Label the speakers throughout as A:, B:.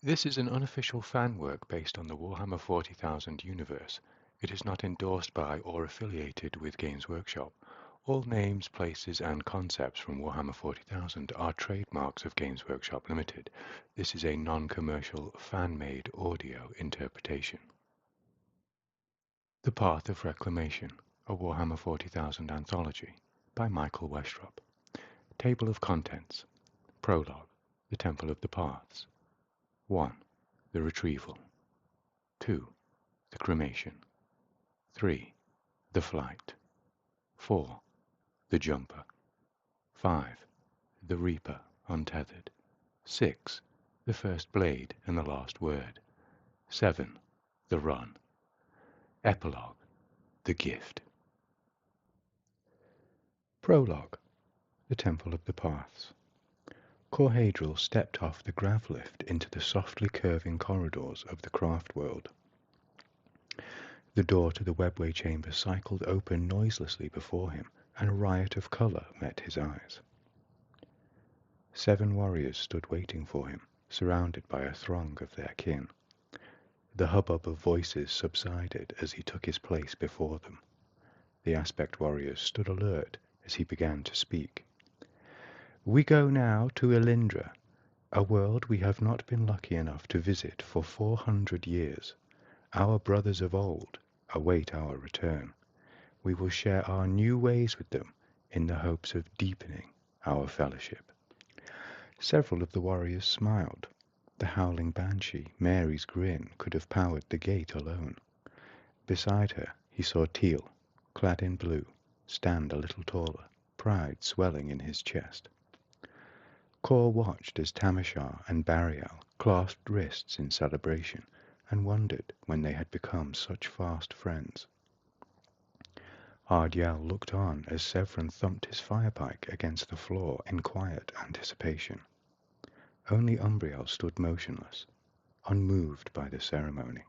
A: This is an unofficial fan work based on the Warhammer 40,000 universe. It is not endorsed by or affiliated with Games Workshop. All names, places, and concepts from Warhammer 40,000 are trademarks of Games Workshop Limited. This is a non-commercial, fan-made audio interpretation. The Path of Reclamation, a Warhammer 40,000 anthology, by Michael Westrop. Table of Contents. Prologue, The Temple of the Paths. 1. The Retrieval. 2. The Cremation. 3. The Flight. 4. The Jumper. 5. The Reaper, untethered. 6. The First Blade and the Last Word. 7. The Run. Epilogue. The Gift. Prologue. The Temple of the Paths. Corhadril stepped off the grav lift into the softly curving corridors of the craft world. The door to the webway chamber cycled open noiselessly before him, and a riot of colour met his eyes. 7 warriors stood waiting for him, surrounded by a throng of their kin. The hubbub of voices subsided as he took his place before them. The aspect warriors stood alert as he began to speak. We go now to Elindra, a world we have not been lucky enough to visit for 400 years. Our brothers of old await our return. We will share our new ways with them in the hopes of deepening our fellowship. Several of the warriors smiled. The howling banshee, Mary's grin, could have powered the gate alone. Beside her he saw Teal, clad in blue, stand a little taller, pride swelling in his chest. Kor watched as Tamashar and Barial clasped wrists in celebration, and wondered when they had become such fast friends. Ardiel looked on as Sevran thumped his firepike against the floor in quiet anticipation. Only Umbriel stood motionless, unmoved by the ceremony.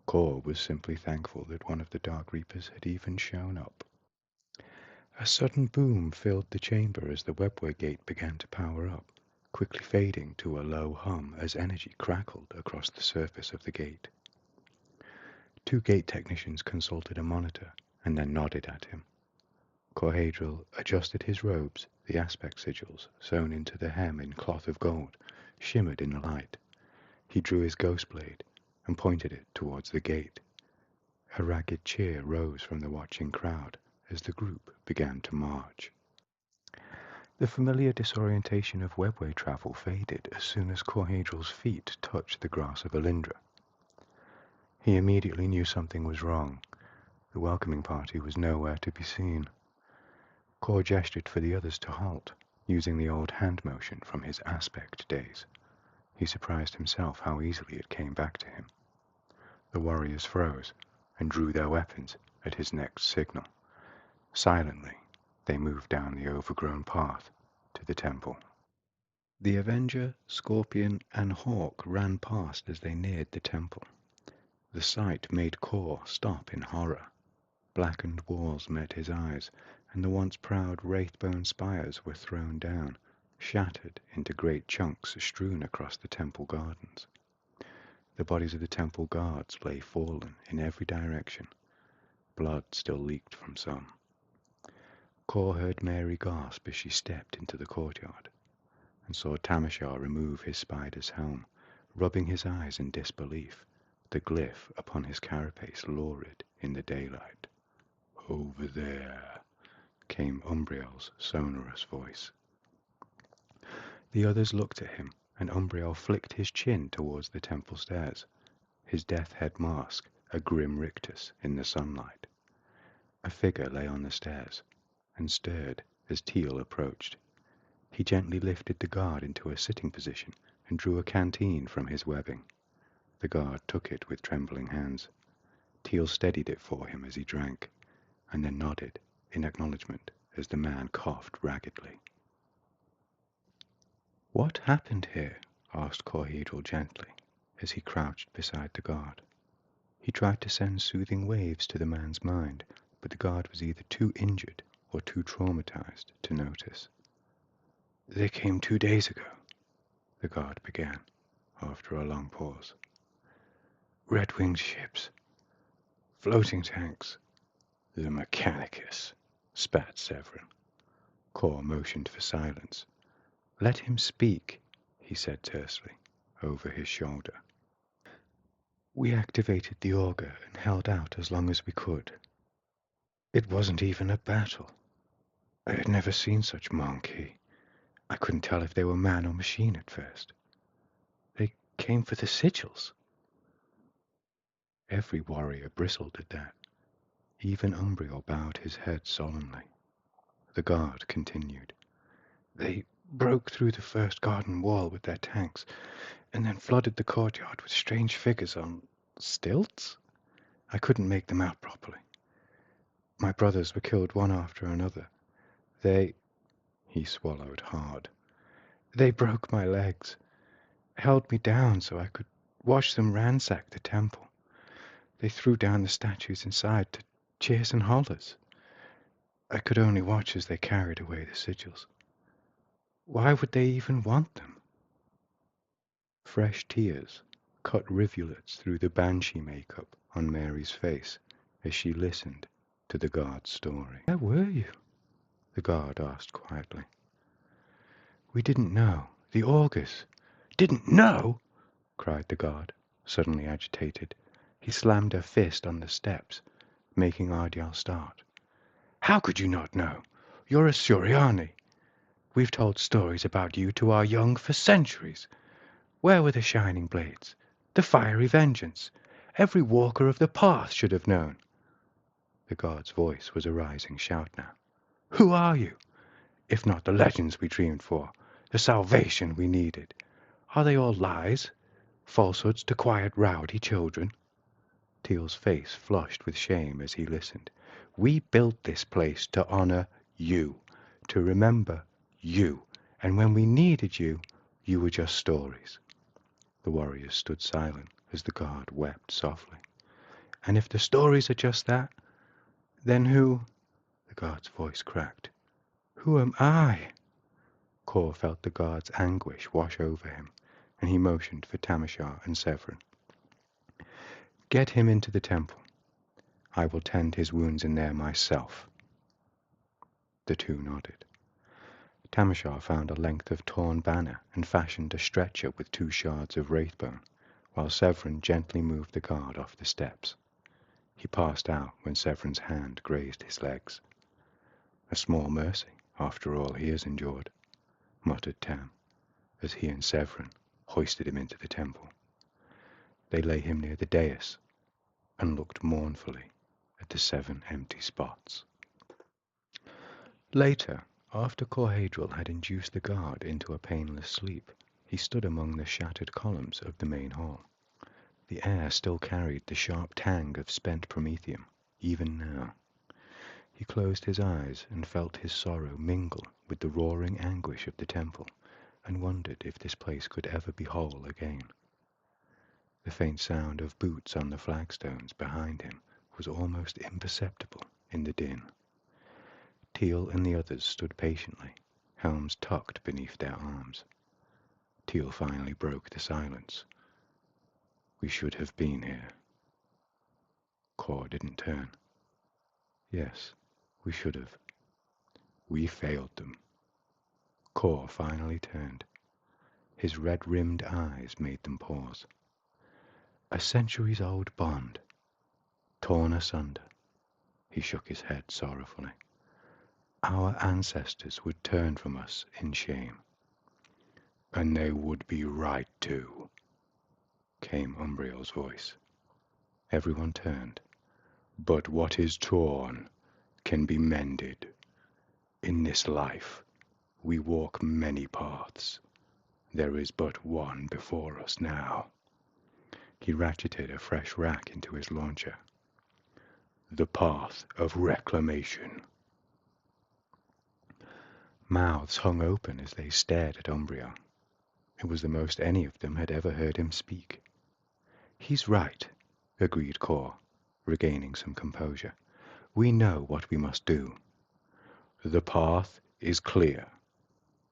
A: Kor was simply thankful that one of the Dark Reapers had even shown up. A sudden boom filled the chamber as the webway gate began to power up, quickly fading to a low hum as energy crackled across the surface of the gate. 2 gate technicians consulted a monitor and then nodded at him. Corhadril adjusted his robes. The aspect sigils, sewn into the hem in cloth of gold, shimmered in the light. He drew his ghost blade and pointed it towards the gate. A ragged cheer rose from the watching crowd as the group began to march. The familiar disorientation of webway travel faded as soon as Corhadril's feet touched the grass of Elindra. He immediately knew something was wrong. The welcoming party was nowhere to be seen. Kor gestured for the others to halt, using the old hand motion from his aspect days. He surprised himself how easily it came back to him. The warriors froze and drew their weapons at his next signal. Silently, they moved down the overgrown path to the temple. The Avenger, Scorpion, and Hawk ran past as they neared the temple. The sight made Kor stop in horror. Blackened walls met his eyes, and the once proud wraithbone spires were thrown down, shattered into great chunks strewn across the temple gardens. The bodies of the temple guards lay fallen in every direction. Blood still leaked from some. Kor heard Mary gasp as she stepped into the courtyard, and saw Tamashar remove his spider's helm, rubbing his eyes in disbelief. The glyph upon his carapace lurid in the daylight. "Over there," came Umbriel's sonorous voice. The others looked at him, and Umbriel flicked his chin towards the temple stairs, his death head mask a grim rictus in the sunlight. A figure lay on the stairs, and stirred as Teal approached. He gently lifted the guard into a sitting position and drew a canteen from his webbing. The guard took it with trembling hands. Teal steadied it for him as he drank, and then nodded in acknowledgement as the man coughed raggedly. "What happened here?" asked Corhedral gently, as he crouched beside the guard. He tried to send soothing waves to the man's mind, but the guard was either too injured or too traumatized to notice. "They came 2 days ago," the guard began. after a long pause. Red-winged ships, floating tanks, the Mechanicus, spat Severin. Cor motioned for silence. Let him speak, he said tersely, over his shoulder. We activated the auger and held out as long as we could. It wasn't even a battle. I had never seen such monkey. I couldn't tell if they were man or machine at first. They came for the sigils. Every warrior bristled at that. Even Umbriel bowed his head solemnly. The guard continued. They broke through the first garden wall with their tanks, and then flooded the courtyard with strange figures on stilts? I couldn't make them out properly. My brothers were killed one after another. He swallowed hard. They broke my legs, held me down so I could watch them ransack the temple. They threw down the statues inside to cheers and hollers. I could only watch as they carried away the sigils. Why would they even want them? Fresh tears cut rivulets through the banshee makeup on Mary's face as she listened to the guard's story. Where were you? The guard asked quietly. We didn't know. The augurs. Didn't know? Cried the guard, suddenly agitated. He slammed a fist on the steps, making Ardial start. How could you not know? You're a Suriani. We've told stories about you to our young for centuries. Where were the shining blades? The fiery vengeance? Every walker of the path should have known. The guard's voice was a rising shout now. Who are you? If not the legends we dreamed for, the salvation we needed. Are they all lies? Falsehoods to quiet rowdy children? Teal's face flushed with shame as he listened. We built this place to honor you, to remember you, and when we needed you, you were just stories. The warriors stood silent as the guard wept softly. And if the stories are just that, then who? The guard's voice cracked. Who am I? Cor felt the guard's anguish wash over him, and he motioned for Tamashar and Severin. Get him into the temple. I will tend his wounds in there myself. The two nodded. Tamashar found a length of torn banner and fashioned a stretcher with 2 shards of wraithbone, while Severin gently moved the guard off the steps. He passed out when Severin's hand grazed his legs. A small mercy, after all he has endured, muttered Tam, as he and Severin hoisted him into the temple. They lay him near the dais and looked mournfully at the 7 empty spots. Later, after Corhadril had induced the guard into a painless sleep, he stood among the shattered columns of the main hall. The air still carried the sharp tang of spent promethium, even now. He closed his eyes and felt his sorrow mingle with the roaring anguish of the temple, and wondered if this place could ever be whole again. The faint sound of boots on the flagstones behind him was almost imperceptible in the din. Teal and the others stood patiently, helms tucked beneath their arms. Teal finally broke the silence. We should have been here. Cor didn't turn. Yes, we should have. We failed them. Cor finally turned. His red-rimmed eyes made them pause. A centuries-old bond, torn asunder. He shook his head sorrowfully. Our ancestors would turn from us in shame. And they would be right to, came Umbriel's voice. Everyone turned. But what is torn can be mended. In this life, we walk many paths. There is but one before us now. He ratcheted a fresh rack into his launcher. The path of reclamation. Mouths hung open as they stared at Umbriel. It was the most any of them had ever heard him speak. He's right, agreed Cor, regaining some composure. We know what we must do. The path is clear,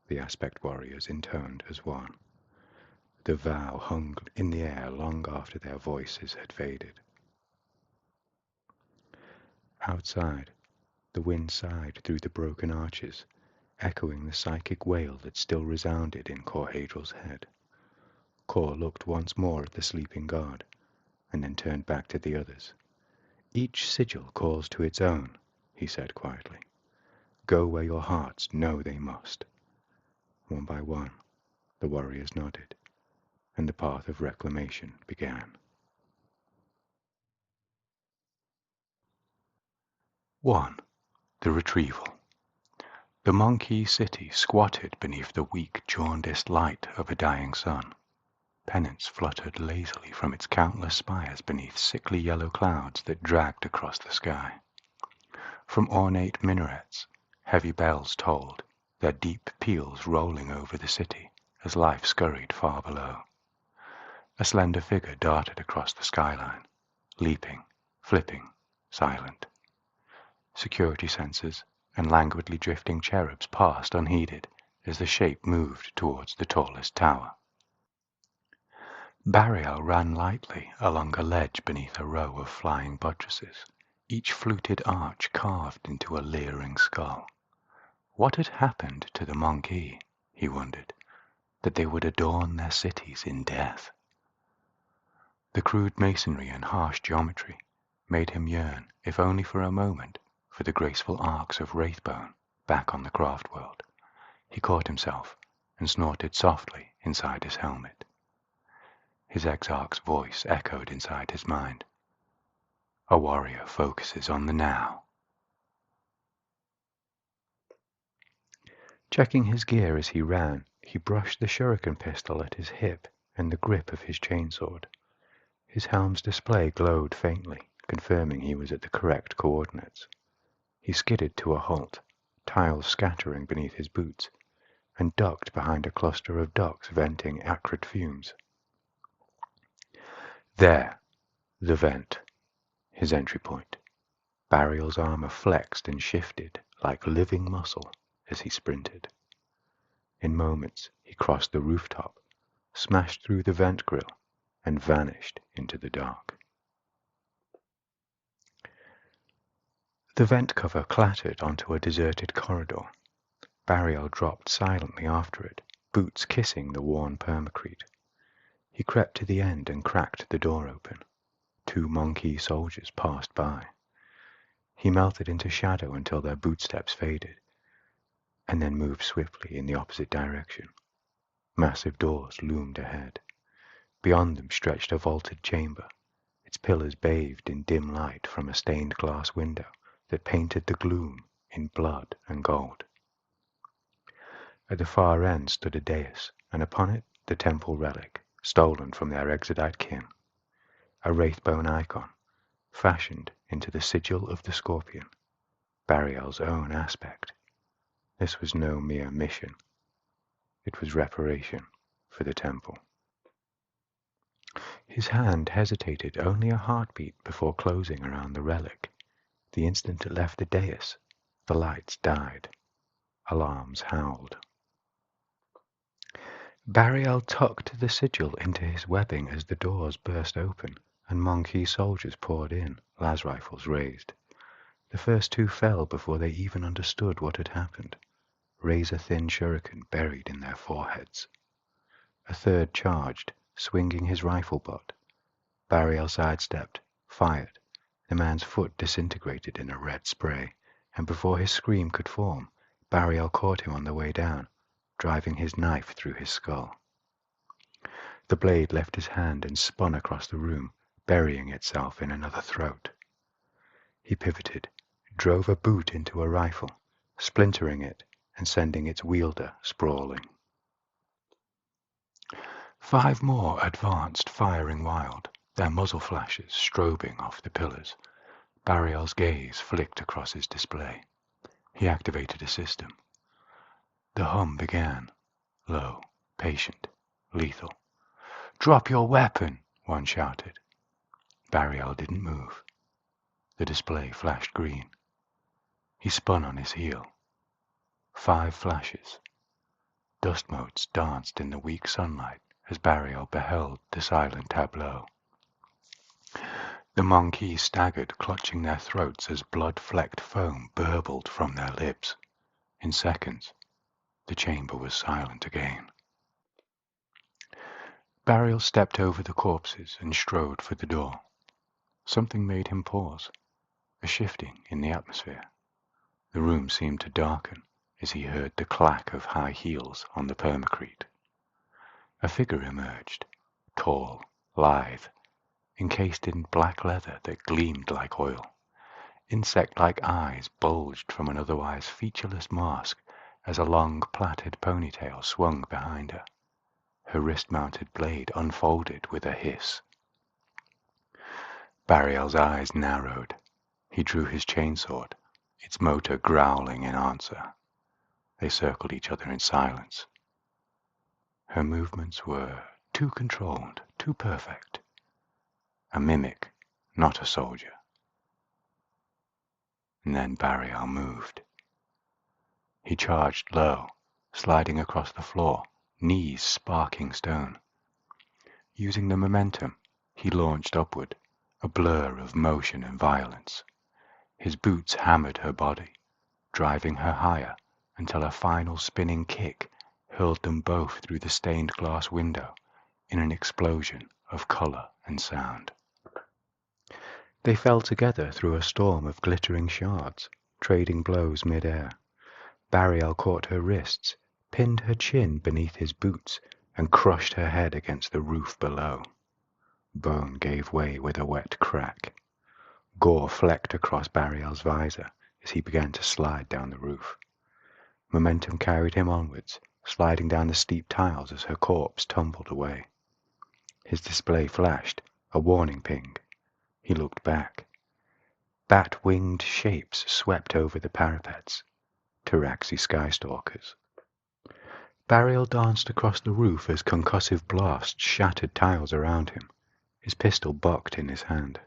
A: the aspect warriors intoned as one. The vow hung in the air long after their voices had faded. Outside, the wind sighed through the broken arches, echoing the psychic wail that still resounded in Corhadrel's head. Cor looked once more at the sleeping guard, and then turned back to the others. "Each sigil calls to its own," he said quietly. "Go where your hearts know they must." One by one, the warriors nodded, and the path of reclamation began. 1. The Retrieval. The monkey city squatted beneath the weak, jaundiced light of a dying sun. Pennants fluttered lazily from its countless spires beneath sickly yellow clouds that dragged across the sky. From ornate minarets, heavy bells tolled, their deep peals rolling over the city as life scurried far below. A slender figure darted across the skyline, leaping, flipping, silent. Security sensors and languidly drifting cherubs passed unheeded as the shape moved towards the tallest tower. Barial ran lightly along a ledge beneath a row of flying buttresses, each fluted arch carved into a leering skull. What had happened to the Monkey, he wondered, that they would adorn their cities in death? The crude masonry and harsh geometry made him yearn, if only for a moment, for the graceful arcs of Wraithbone back on the craft world. He caught himself and snorted softly inside his helmet. His exarch's voice echoed inside his mind. A warrior focuses on the now. Checking his gear as he ran, he brushed the shuriken pistol at his hip and the grip of his chainsword. His helm's display glowed faintly, confirming he was at the correct coordinates. He skidded to a halt, tiles scattering beneath his boots, and ducked behind a cluster of ducks venting acrid fumes. There, the vent, his entry point. Barial's armor flexed and shifted like living muscle as he sprinted. In moments, he crossed the rooftop, smashed through the vent grill, and vanished into the dark. The vent cover clattered onto a deserted corridor. Barial dropped silently after it, boots kissing the worn permacrete. He crept to the end and cracked the door open. 2 monkey soldiers passed by. He melted into shadow until their bootsteps faded, and then moved swiftly in the opposite direction. Massive doors loomed ahead. Beyond them stretched a vaulted chamber, its pillars bathed in dim light from a stained glass window that painted the gloom in blood and gold. At the far end stood a dais, and upon it the temple relic, stolen from their exodite kin, a wraithbone icon, fashioned into the sigil of the scorpion, Barial's own aspect. This was no mere mission. It was reparation for the temple. His hand hesitated only a heartbeat before closing around the relic. The instant it left the dais, the lights died. Alarms howled. Barial tucked the sigil into his webbing as the doors burst open, and monkey soldiers poured in, las rifles raised. The first 2 fell before they even understood what had happened, razor-thin shuriken buried in their foreheads. A third charged, swinging his rifle butt. Barial sidestepped, fired. The man's foot disintegrated in a red spray, and before his scream could form, Barial caught him on the way down, driving his knife through his skull. The blade left his hand and spun across the room, burying itself in another throat. He pivoted, drove a boot into a rifle, splintering it and sending its wielder sprawling. 5 more advanced, firing wild, their muzzle flashes strobing off the pillars. Barial's gaze flicked across his display. He activated a system. The hum began, low, patient, lethal. "Drop your weapon!" one shouted. Barial didn't move. The display flashed green. He spun on his heel. 5 flashes. Dust motes danced in the weak sunlight as Barial beheld the silent tableau. The monkeys staggered, clutching their throats as blood-flecked foam burbled from their lips. In seconds, the chamber was silent again. Barial stepped over the corpses and strode for the door. Something made him pause, a shifting in the atmosphere. The room seemed to darken as he heard the clack of high heels on the permacrete. A figure emerged, tall, lithe, encased in black leather that gleamed like oil. Insect-like eyes bulged from an otherwise featureless mask as a long plaited ponytail swung behind her. Her wrist-mounted blade unfolded with a hiss. Barial's eyes narrowed. He drew his chainsword, its motor growling in answer. They circled each other in silence. Her movements were too controlled, too perfect. A mimic, not a soldier. And then Barial moved. He charged low, sliding across the floor, knees sparking stone. Using the momentum, he launched upward, a blur of motion and violence. His boots hammered her body, driving her higher until a final spinning kick hurled them both through the stained glass window in an explosion of color and sound. They fell together through a storm of glittering shards, trading blows mid-air. Barial caught her wrists, pinned her chin beneath his boots, and crushed her head against the roof below. Bone gave way with a wet crack. Gore flecked across Barial's visor as he began to slide down the roof. Momentum carried him onwards, sliding down the steep tiles as her corpse tumbled away. His display flashed, a warning ping. He looked back. Bat-winged shapes swept over the parapets. Taraxi skystalkers. Barial danced across the roof as concussive blasts shattered tiles around him. His pistol bucked in his hand.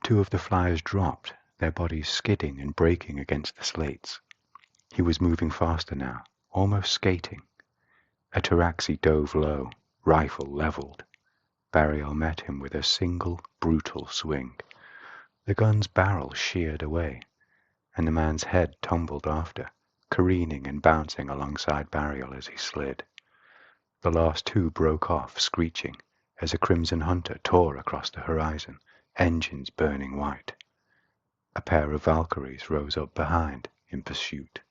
A: Two of the flyers dropped, their bodies skidding and breaking against the slates. He was moving faster now, almost skating. A Taraxi dove low, rifle leveled. Barial met him with a single, brutal swing. The gun's barrel sheared away, and the man's head tumbled after, careening and bouncing alongside Barial as he slid. The last two broke off, screeching, as a Crimson Hunter tore across the horizon, engines burning white. A pair of Valkyries rose up behind, in pursuit.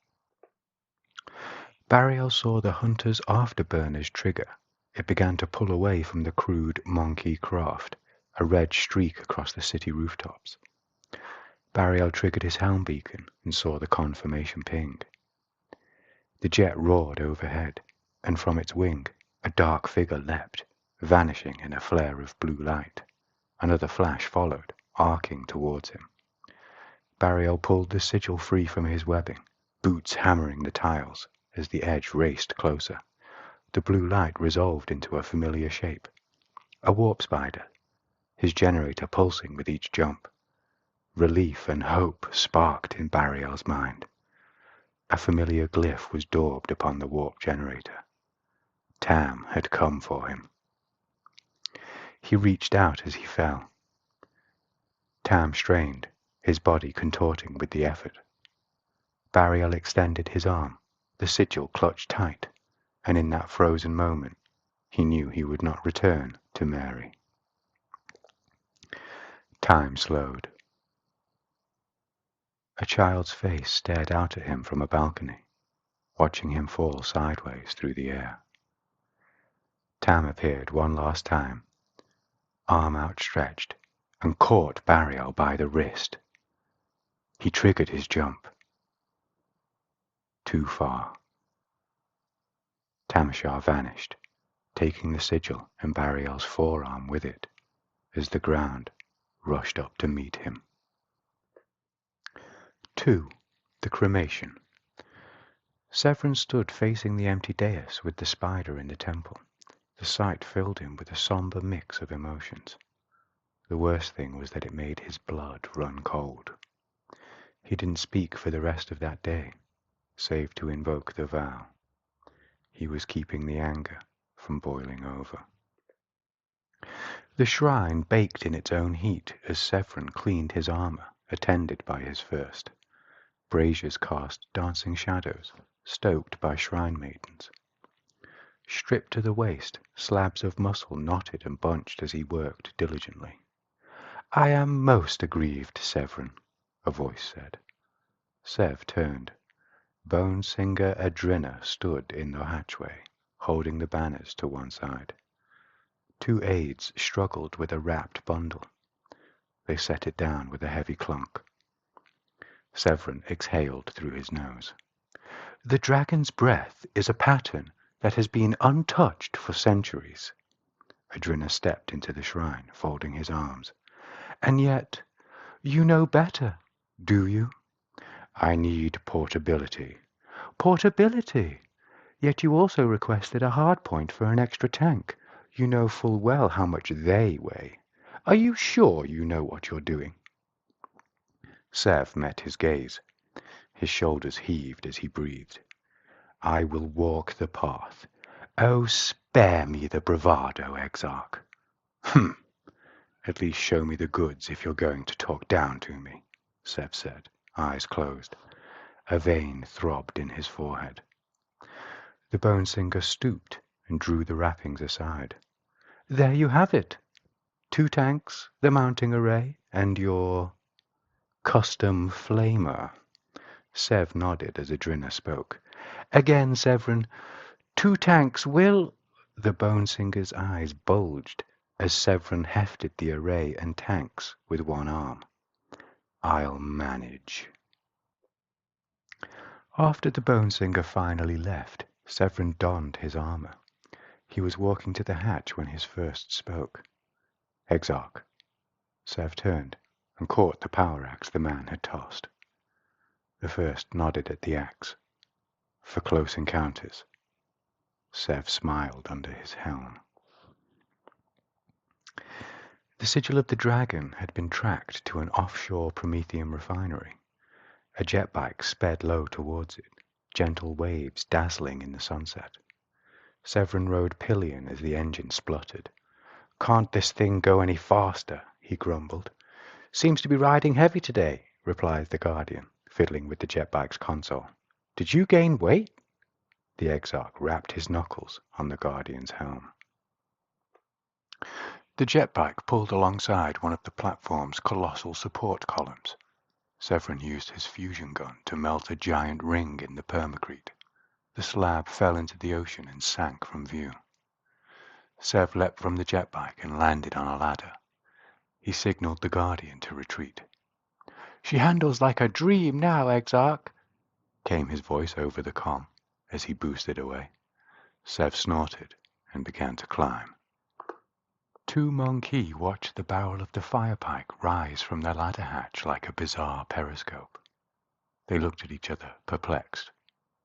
A: Barial saw the Hunter's afterburner's trigger. It began to pull away from the crude monkey craft, a red streak across the city rooftops. Barial triggered his helm beacon and saw the confirmation ping. The jet roared overhead, and from its wing, a dark figure leapt, vanishing in a flare of blue light. Another flash followed, arcing towards him. Barial pulled the sigil free from his webbing, boots hammering the tiles as the edge raced closer. The blue light resolved into a familiar shape. A warp spider, his generator pulsing with each jump. Relief and hope sparked in Barial's mind. A familiar glyph was daubed upon the warp generator. Tam had come for him. He reached out as he fell. Tam strained, his body contorting with the effort. Barial extended his arm, the sigil clutched tight, and in that frozen moment, he knew he would not return to Mary. Time slowed. A child's face stared out at him from a balcony, watching him fall sideways through the air. Tam appeared one last time, arm outstretched, and caught Barial by the wrist. He triggered his jump. Too far. Tamashar vanished, taking the sigil and Barial's forearm with it, as the ground rushed up to meet him. 2. The Cremation. Severin stood facing the empty dais with the spider in the temple. The sight filled him with a somber mix of emotions. The worst thing was that it made his blood run cold. He didn't speak for the rest of that day, save to invoke the vow. He was keeping the anger from boiling over. The shrine baked in its own heat as Severin cleaned his armor, attended by his first. Braziers cast dancing shadows, stoked by shrine maidens. Stripped to the waist, slabs of muscle knotted and bunched as he worked diligently. "I am most aggrieved, Severin," a voice said. Sev turned. Bone Singer Adrina stood in the hatchway, holding the banners to one side. Two aides struggled with a wrapped bundle. They set it down with a heavy clunk. Severin exhaled through his nose. "The dragon's breath is a pattern that has been untouched for centuries." Adrina stepped into the shrine, folding his arms. "And yet, you know better, do you?" "I need portability." "Portability! Yet you also requested a hardpoint for an extra tank. You know full well how much they weigh. Are you sure you know what you're doing?" Sev met his gaze. His shoulders heaved as he breathed. "I will walk the path. Oh, spare me the bravado, Exarch." "Hm! At least show me the goods if you're going to talk down to me," Sev said, eyes closed. A vein throbbed in his forehead. The bone singer stooped and drew the wrappings aside. "There you have it. 2 tanks, the mounting array, and your custom flamer." Sev nodded as Adrina spoke. "Again, Severin, 2 tanks will—" The bone singer's eyes bulged as Severin hefted the array and tanks with one arm. "I'll manage." After the bone singer finally left, Severin donned his armor. He was walking to the hatch when his first spoke. "Exarch." Sev turned and caught the power axe the man had tossed. The first nodded at the axe. "For close encounters." Sev smiled under his helm. The sigil of the dragon had been tracked to an offshore Promethean refinery. A jet bike sped low towards it, gentle waves dazzling in the sunset. Severin rode pillion as the engine spluttered. "Can't this thing go any faster?" he grumbled. "Seems to be riding heavy today," replied the Guardian, fiddling with the jet bike's console. "Did you gain weight?" The Exarch rapped his knuckles on the Guardian's helm. The jet bike pulled alongside one of the platform's colossal support columns. Severin used his fusion gun to melt a giant ring in the permacrete. The slab fell into the ocean and sank from view. Sev leapt from the jet bike and landed on a ladder. He signaled the Guardian to retreat. "She handles like a dream now, Exarch," came his voice over the comm as he boosted away. Sev snorted and began to climb. 2 Monkey watched the barrel of the firepike rise from their ladder hatch like a bizarre periscope. They looked at each other, perplexed.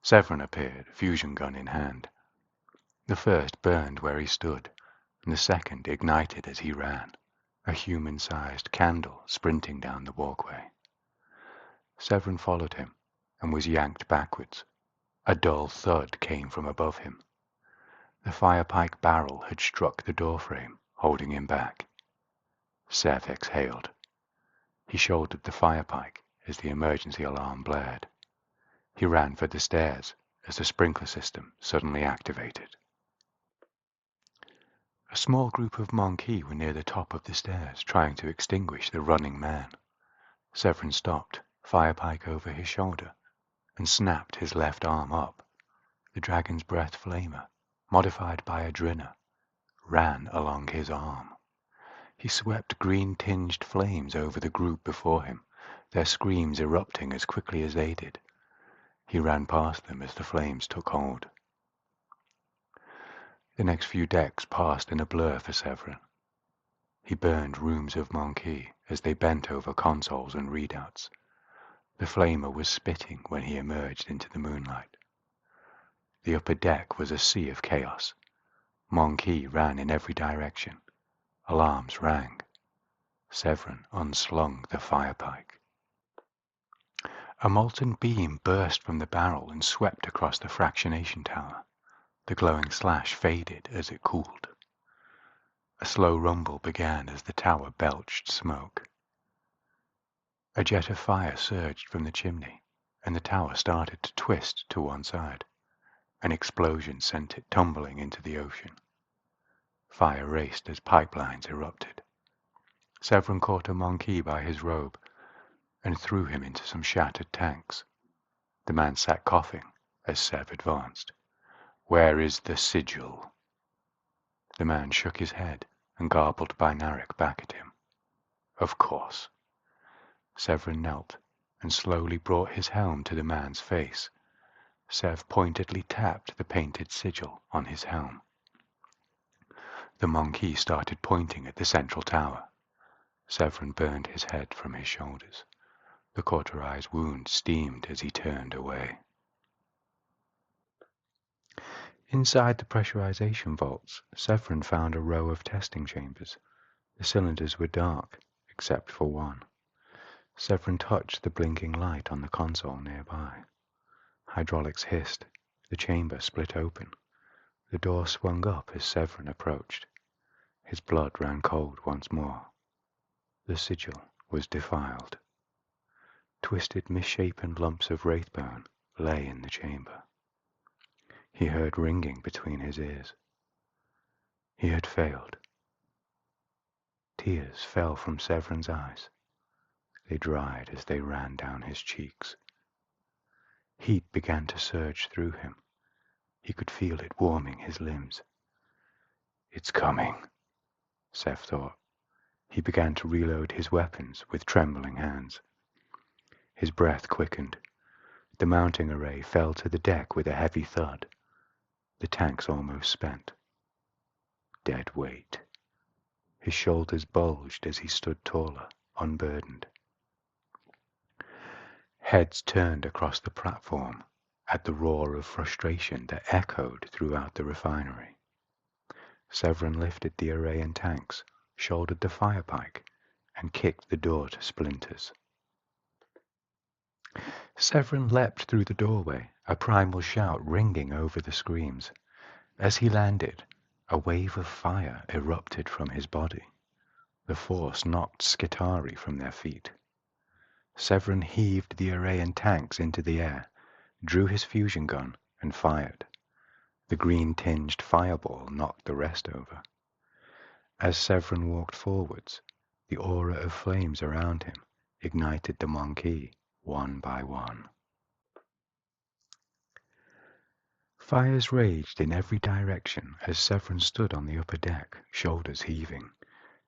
A: Severin appeared, fusion gun in hand. The first burned where he stood, and the second ignited as he ran, a human-sized candle sprinting down the walkway. Severin followed him and was yanked backwards. A dull thud came from above him. The firepike barrel had struck the doorframe, holding him back. Sev exhaled. He shouldered the firepike as the emergency alarm blared. He ran for the stairs as the sprinkler system suddenly activated. A small group of Monkey were near the top of the stairs, trying to extinguish the running man. Severin stopped, firepike over his shoulder, and snapped his left arm up. The dragon's breath flamer, modified by Adrina, ran along his arm. He swept green-tinged flames over the group before him, their screams erupting as quickly as they did. He ran past them as the flames took hold. The next few decks passed in a blur for Severin. He burned rooms of Monkey as they bent over consoles and readouts. The flamer was spitting when he emerged into the moonlight. The upper deck was a sea of chaos. Monkey ran in every direction. Alarms rang. Severin unslung the firepike. A molten beam burst from the barrel and swept across the fractionation tower. The glowing slash faded as it cooled. A slow rumble began as the tower belched smoke. A jet of fire surged from the chimney, and the tower started to twist to one side. An explosion sent it tumbling into the ocean. Fire raced as pipelines erupted. Severin caught a monkey by his robe and threw him into some shattered tanks. The man sat coughing as Sev advanced. "Where is the sigil?" The man shook his head and garbled Binaric back at him. "Of course." Severin knelt and slowly brought his helm to the man's face. Sev pointedly tapped the painted sigil on his helm. The monkey started pointing at the central tower. Severin burned his head from his shoulders. The cauterized wound steamed as he turned away. Inside the pressurization vaults, Severin found a row of testing chambers. The cylinders were dark, except for one. Severin touched the blinking light on the console nearby. Hydraulics hissed. The chamber split open. The door swung up as Severin approached. His blood ran cold once more. The sigil was defiled. Twisted, misshapen lumps of wraithbone lay in the chamber. He heard ringing between his ears. He had failed. Tears fell from Severin's eyes. They dried as they ran down his cheeks. Heat began to surge through him. He could feel it warming his limbs. "It's coming," Sev thought. He began to reload his weapons with trembling hands. His breath quickened. The mounting array fell to the deck with a heavy thud. The tanks almost spent. Dead weight. His shoulders bulged as he stood taller, unburdened. Heads turned across the platform at the roar of frustration that echoed throughout the refinery. Severin lifted the array and tanks, shouldered the firepike, and kicked the door to splinters. Severin leapt through the doorway, a primal shout ringing over the screams. As he landed, a wave of fire erupted from his body. The force knocked Skitarii from their feet. Severin heaved the array and tanks into the air, drew his fusion gun, and fired. The green-tinged fireball knocked the rest over. As Severin walked forwards, the aura of flames around him ignited the monkey one by one. Fires raged in every direction as Severin stood on the upper deck, shoulders heaving.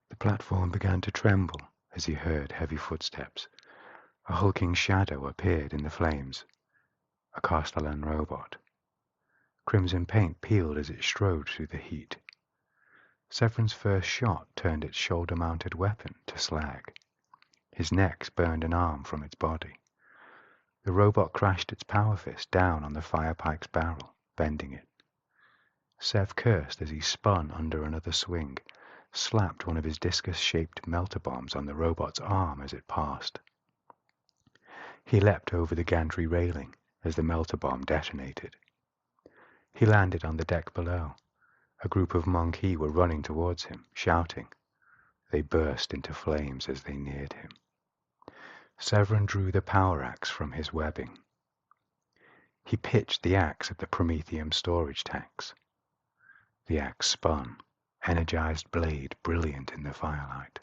A: The platform began to tremble as he heard heavy footsteps. A hulking shadow appeared in the flames. A Castellan robot. Crimson paint peeled as it strode through the heat. Severin's first shot turned its shoulder-mounted weapon to slag. His neck burned an arm from its body. The robot crashed its power fist down on the firepike's barrel, bending it. Sev cursed as he spun under another swing, slapped one of his discus-shaped melter bombs on the robot's arm as it passed. He leapt over the gantry railing as the melter bomb detonated. He landed on the deck below. A group of monkey were running towards him, shouting. They burst into flames as they neared him. Severin drew the power axe from his webbing. He pitched the axe at the Prometheum storage tanks. The axe spun, energized blade brilliant in the firelight.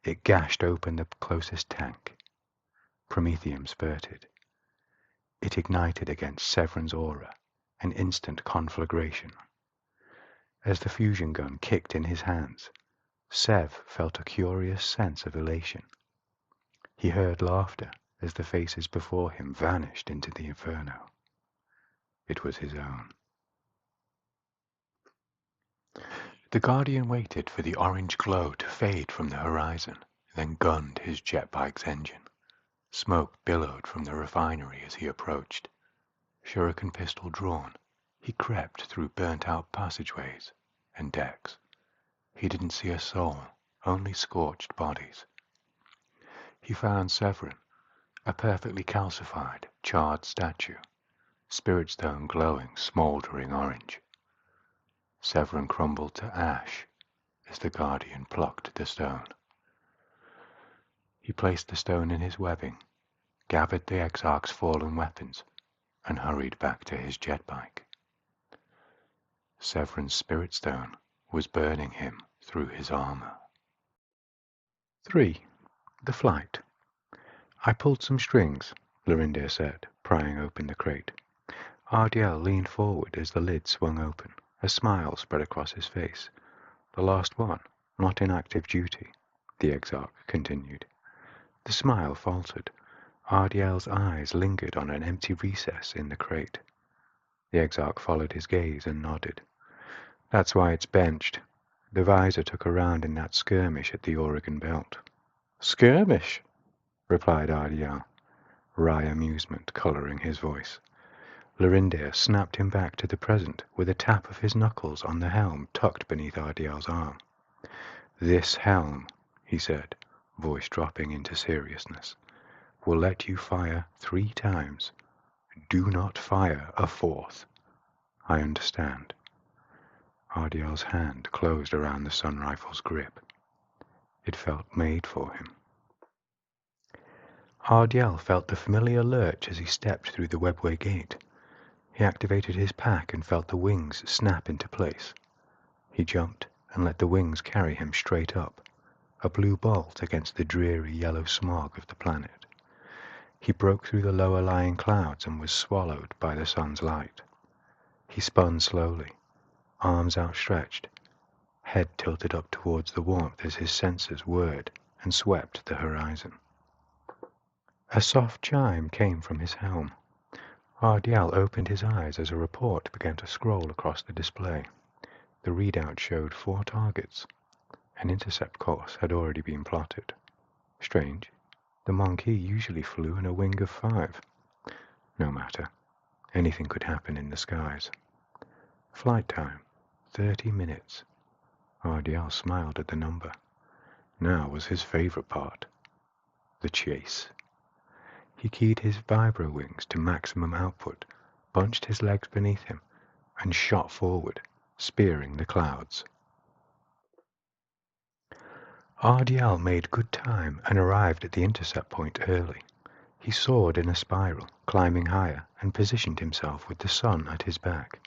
A: It gashed open the closest tank. Prometheum spurted. It ignited against Severin's aura, an instant conflagration. As the fusion gun kicked in his hands, Sev felt a curious sense of elation. He heard laughter as the faces before him vanished into the inferno. It was his own. The Guardian waited for the orange glow to fade from the horizon, then gunned his jetbike's engine. Smoke billowed from the refinery as he approached. Shuriken pistol drawn, he crept through burnt-out passageways and decks. He didn't see a soul, only scorched bodies. He found Severin, a perfectly calcified, charred statue. spirit stone glowing, smouldering orange. Severin crumbled to ash as the Guardian plucked the stone. He placed the stone in his webbing, gathered the Exarch's fallen weapons, and hurried back to his jet bike. Severin's spirit stone was burning him through his armor. 3. The Flight. I pulled some strings, Lorinda said, prying open the crate. RDL leaned forward as the lid swung open. A smile spread across his face. The last one, not in active duty, the Exarch continued. The smile faltered. RDL's eyes lingered on an empty recess in the crate. The Exarch followed his gaze and nodded. That's why it's benched. The visor took a round in that skirmish at the Oregon Belt. Skirmish? Replied RDL, wry amusement colouring his voice. Lorinda snapped him back to the present with a tap of his knuckles on the helm tucked beneath RDL's arm. This helm, he said, voice dropping into seriousness, will let you fire 3 times. Do not fire a 4th. I understand. RDL's hand closed around the sun rifle's grip. It felt made for him. RDL felt the familiar lurch as he stepped through the webway gate. He activated his pack and felt the wings snap into place. He jumped and let the wings carry him straight up, a blue bolt against the dreary yellow smog of the planet. He broke through the lower-lying clouds and was swallowed by the sun's light. He spun slowly, arms outstretched, head tilted up towards the warmth as his senses whirred and swept the horizon. A soft chime came from his helm. RDL opened his eyes as a report began to scroll across the display. The readout showed 4 targets. An intercept course had already been plotted. Strange. The Monkey usually flew in a wing of 5. No matter. Anything could happen in the skies. Flight time, 30 minutes. RDL smiled at the number. Now was his favorite part. The chase. He keyed his vibro wings to maximum output, bunched his legs beneath him, and shot forward, spearing the clouds. RDL made good time and arrived at the intercept point early. He soared in a spiral, climbing higher, and positioned himself with the sun at his back.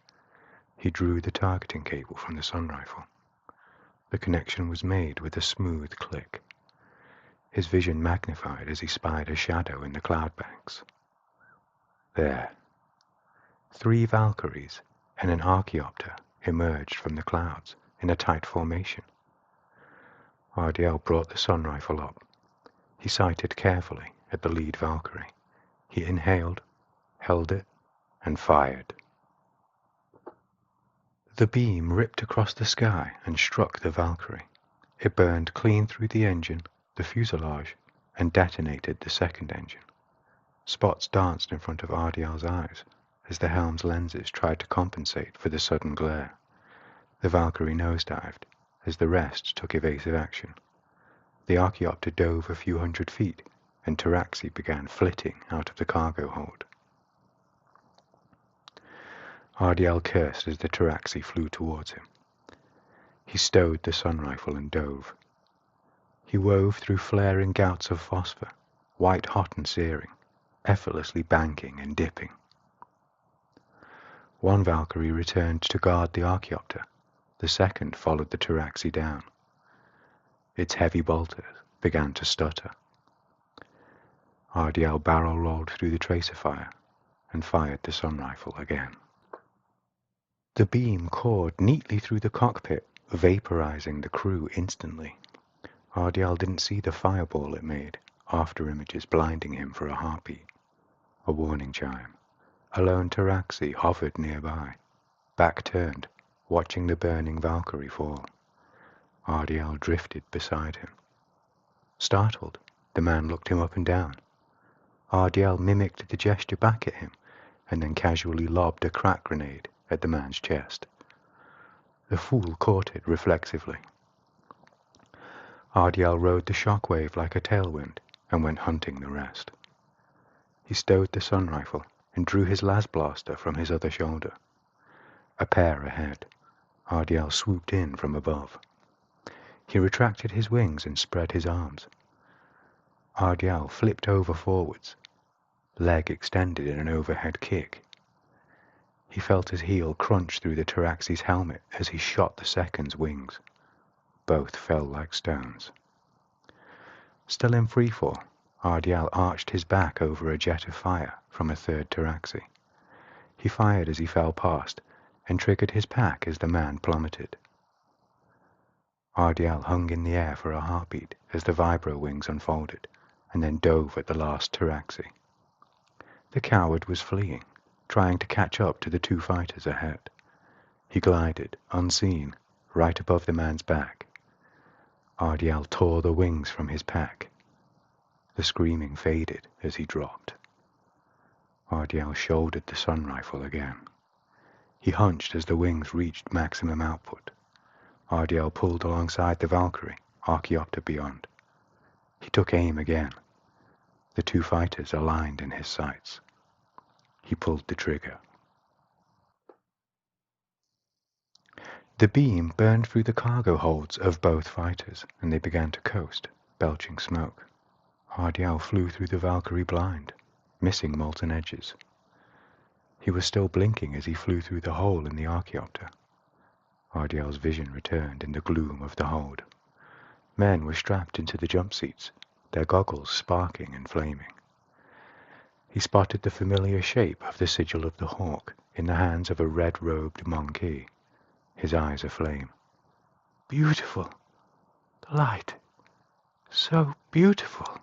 A: He drew the targeting cable from the sun rifle. The connection was made with a smooth click. His vision magnified as he spied a shadow in the cloud banks. There. 3 Valkyries and an Archaeopter emerged from the clouds in a tight formation. RDL brought the sun rifle up. He sighted carefully at the lead Valkyrie. He inhaled, held it, and fired. The beam ripped across the sky and struck the Valkyrie. It burned clean through the engine, the fuselage, and detonated the second engine. Spots danced in front of RDL's eyes as the helm's lenses tried to compensate for the sudden glare. The Valkyrie nosedived as the rest took evasive action. The Archaeopter dove a few hundred feet, and Taraxi began flitting out of the cargo hold. RDL cursed as the Taraxi flew towards him. He stowed the sun rifle and dove. He wove through flaring gouts of phosphor, white-hot and searing, effortlessly banking and dipping. 1 Valkyrie returned to guard the Archaeopter. The second followed the Taraxi down. Its heavy bolters began to stutter. RDL barrel-rolled through the tracer fire and fired the sun rifle again. The beam cored neatly through the cockpit, vaporizing the crew instantly. RDL didn't see the fireball it made, after images blinding him for a heartbeat. A warning chime. A lone Taraxi hovered nearby, back turned, watching the burning Valkyrie fall. RDL drifted beside him. Startled, the man looked him up and down. RDL mimicked the gesture back at him, and then casually lobbed a crack grenade at the man's chest. The fool caught it reflexively. RDL rode the shockwave like a tailwind and went hunting the rest. He stowed the sun rifle and drew his las blaster from his other shoulder. A pair ahead, Ardiel swooped in from above. He retracted his wings and spread his arms. Ardiel flipped over forwards, leg extended in an overhead kick. He felt his heel crunch through the Taraxi's helmet as he shot the second's wings. Both fell like stones. Still in freefall, Ardiel arched his back over a jet of fire from a third Taraxi. He fired as he fell past, and triggered his pack as the man plummeted. Ardiel hung in the air for a heartbeat as the vibro wings unfolded, and then dove at the last Taraxi. The coward was fleeing, trying to catch up to the two fighters ahead. He glided, unseen, right above the man's back. Ardiel tore the wings from his pack. The screaming faded as he dropped. Ardiel shouldered the sun rifle again. He hunched as the wings reached maximum output. Ardiel pulled alongside the Valkyrie, Archaeopter beyond. He took aim again. The two fighters aligned in his sights. He pulled the trigger. The beam burned through the cargo holds of both fighters, and they began to coast, belching smoke. Ardiel flew through the Valkyrie blind, missing molten edges. He was still blinking as he flew through the hole in the Archaeopter. Ardiel's vision returned in the gloom of the hold. Men were strapped into the jump seats, their goggles sparking and flaming. He spotted the familiar shape of the sigil of the hawk in the hands of a red-robed monkey, his eyes aflame. "Beautiful! The light! So beautiful!"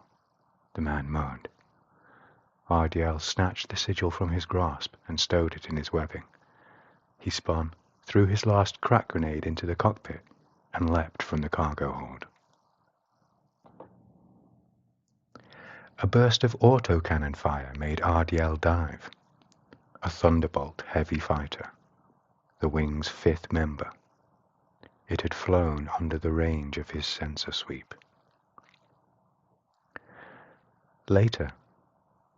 A: the man moaned. Ardiel snatched the sigil from his grasp and stowed it in his webbing. He spun, threw his last crack grenade into the cockpit, and leapt from the cargo hold. A burst of autocannon fire made Ardiel dive. A Thunderbolt heavy fighter, the wing's fifth member. It had flown under the range of his sensor sweep. Later,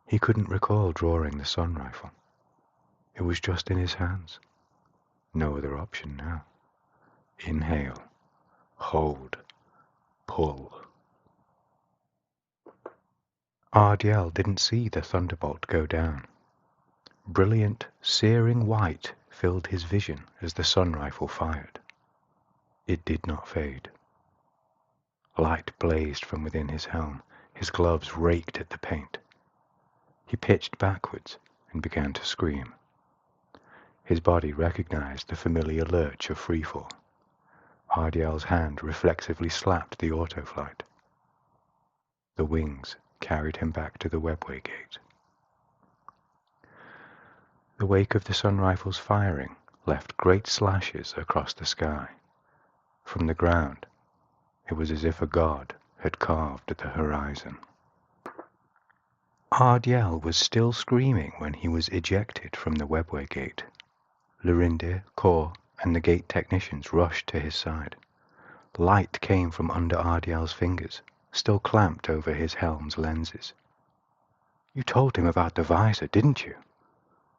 A: he couldn't recall drawing the sun rifle. It was just in his hands. No other option now. Inhale, hold, pull. Ardiel didn't see the Thunderbolt go down. Brilliant, searing white filled his vision as the sun rifle fired. It did not fade. Light blazed from within his helm. His gloves raked at the paint. He pitched backwards and began to scream. His body recognized the familiar lurch of freefall. Ardiel's hand reflexively slapped the autoflight. The wings carried him back to the webway gate. The wake of the sun rifle's firing left great slashes across the sky. From the ground, it was as if a god had carved at the horizon. Ardiel was still screaming when he was ejected from the webway gate. Lorindir, Kor, and the gate technicians rushed to his side. Light came from under Ardiel's fingers, still clamped over his helm's lenses. "You told him about the visor, didn't you?"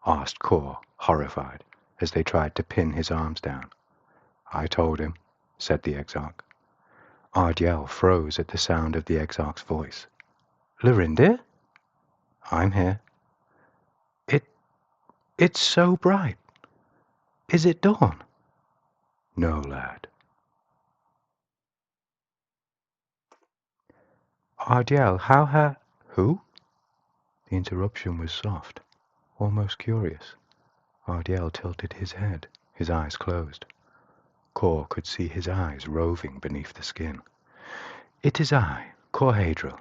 A: asked Kor, horrified, as they tried to pin his arms down. "I told him," said the Exarch. Ardiel froze at the sound of the Exarch's voice. "Lorindir?" "I'm here." It's so bright. Is it dawn?" "No, lad." "Ardiel, who?" The interruption was soft, almost curious. Ardiel tilted his head, his eyes closed. Kor could see his eyes roving beneath the skin. "It is I, Kor Hadril,"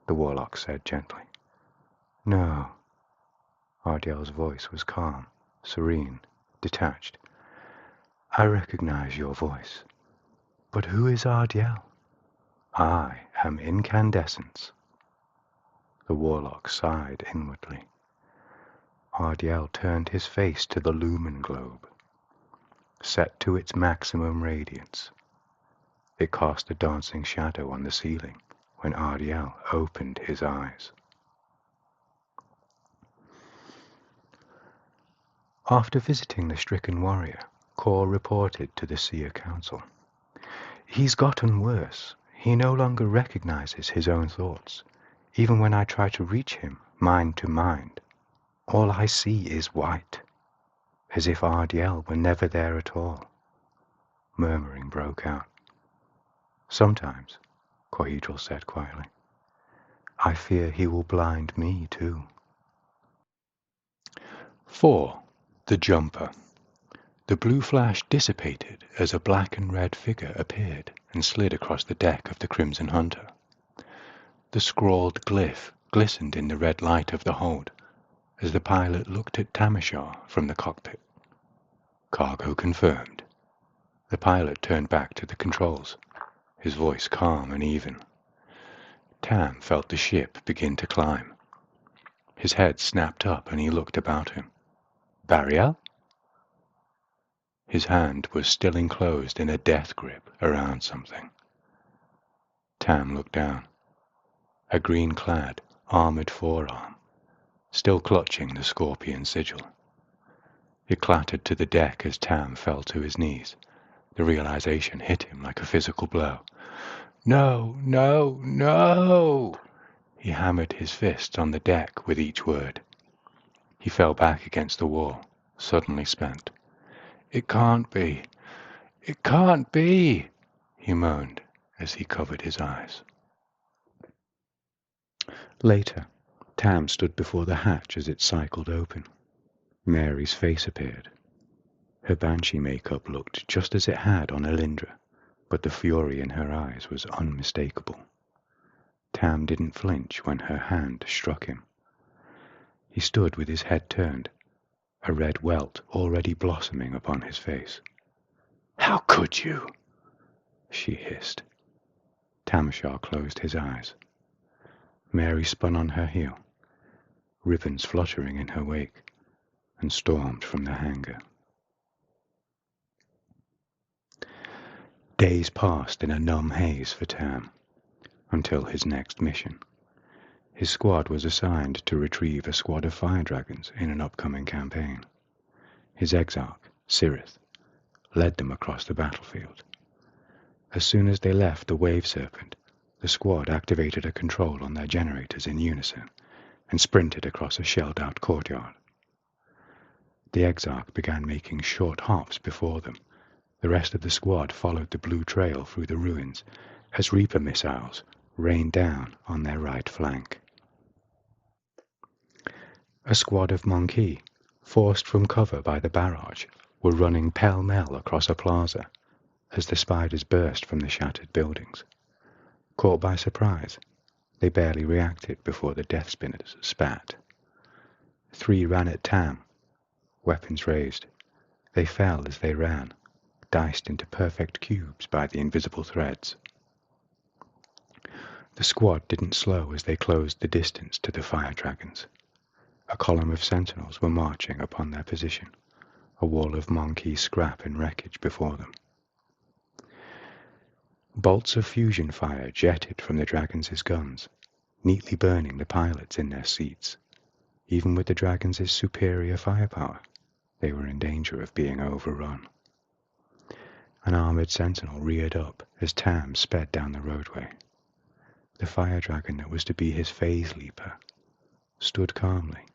A: the warlock said gently. "No." Ardiel's voice was calm, serene, detached. "I recognize your voice. But who is Ardiel?" "I am Incandescence." The warlock sighed inwardly. Ardiel turned his face to the lumen globe. Set to its maximum radiance, it cast a dancing shadow on the ceiling when Ardiel opened his eyes. After visiting the stricken warrior, Kor reported to the Seer Council. He's gotten worse. He no longer recognizes his own thoughts. Even when I try to reach him, mind to mind, all I see is white, as if Ardiel were never there at all. Murmuring broke out. Sometimes, Corhedral said quietly, I fear he will blind me too. 4. The Jumper. The blue flash dissipated as a black and red figure appeared and slid across the deck of the Crimson Hunter. The scrawled glyph glistened in the red light of the hold as the pilot looked at Tamashar from the cockpit. Cargo confirmed. The pilot turned back to the controls, his voice calm and even. Tam felt the ship begin to climb. His head snapped up and he looked about him. Bariel? His hand was still enclosed in a death grip around something. Tam looked down. A green-clad, armored forearm, still clutching the scorpion sigil. It clattered to the deck as Tam fell to his knees. The realization hit him like a physical blow. No, no, no! He hammered his fists on the deck with each word. He fell back against the wall, suddenly spent. It can't be! It can't be! He moaned as he covered his eyes. Later, Tam stood before the hatch as it cycled open. Mary's face appeared. Her banshee makeup looked just as it had on Elindra, but the fury in her eyes was unmistakable. Tam didn't flinch when her hand struck him. He stood with his head turned, a red welt already blossoming upon his face. How could you? She hissed. Tamashar closed his eyes. Mary spun on her heel, ribbons fluttering in her wake, and stormed from the hangar. Days passed in a numb haze for Tam, until his next mission. His squad was assigned to retrieve a squad of fire dragons in an upcoming campaign. His exarch, Sirith, led them across the battlefield. As soon as they left the Wave Serpent, the squad activated a control on their generators in unison and sprinted across a shelled-out courtyard. The exarch began making short hops before them. The rest of the squad followed the blue trail through the ruins as Reaper missiles rained down on their right flank. A squad of Monkey, forced from cover by the barrage, were running pell-mell across a plaza as the spiders burst from the shattered buildings. Caught by surprise, they barely reacted before the death spinners spat. 3 ran at Tam, weapons raised. They fell as they ran, diced into perfect cubes by the invisible threads. The squad didn't slow as they closed the distance to the fire dragons. A column of sentinels were marching upon their position, a wall of Monkey scrap and wreckage before them. Bolts of fusion fire jetted from the dragons' guns, neatly burning the pilots in their seats. Even with the dragons' superior firepower, they were in danger of being overrun. An armored sentinel reared up as Tam sped down the roadway. The fire dragon that was to be his phase leaper stood calmly,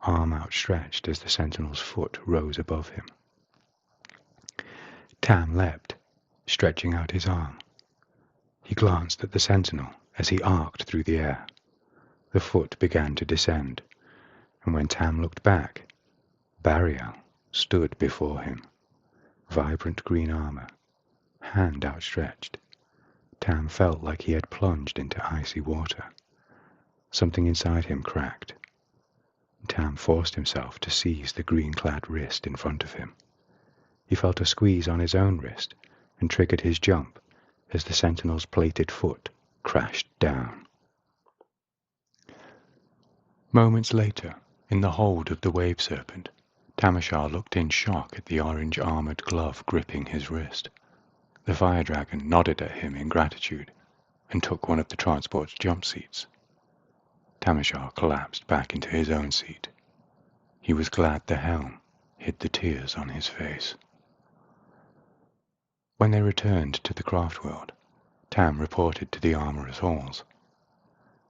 A: arm outstretched as the sentinel's foot rose above him. Tam leapt, stretching out his arm. He glanced at the sentinel as he arced through the air. The foot began to descend, and when Tam looked back, Barial stood before him, vibrant green armor, hand outstretched. Tam felt like he had plunged into icy water. Something inside him cracked. Tam forced himself to seize the green-clad wrist in front of him. He felt a squeeze on his own wrist and triggered his jump as the sentinel's plated foot crashed down. Moments later, in the hold of the Wave Serpent, Tamashar looked in shock at the orange-armored glove gripping his wrist. The fire dragon nodded at him in gratitude and took one of the transport's jump seats. Tamashar collapsed back into his own seat. He was glad the helm hid the tears on his face. When they returned to the craft world, Tam reported to the armourer's halls.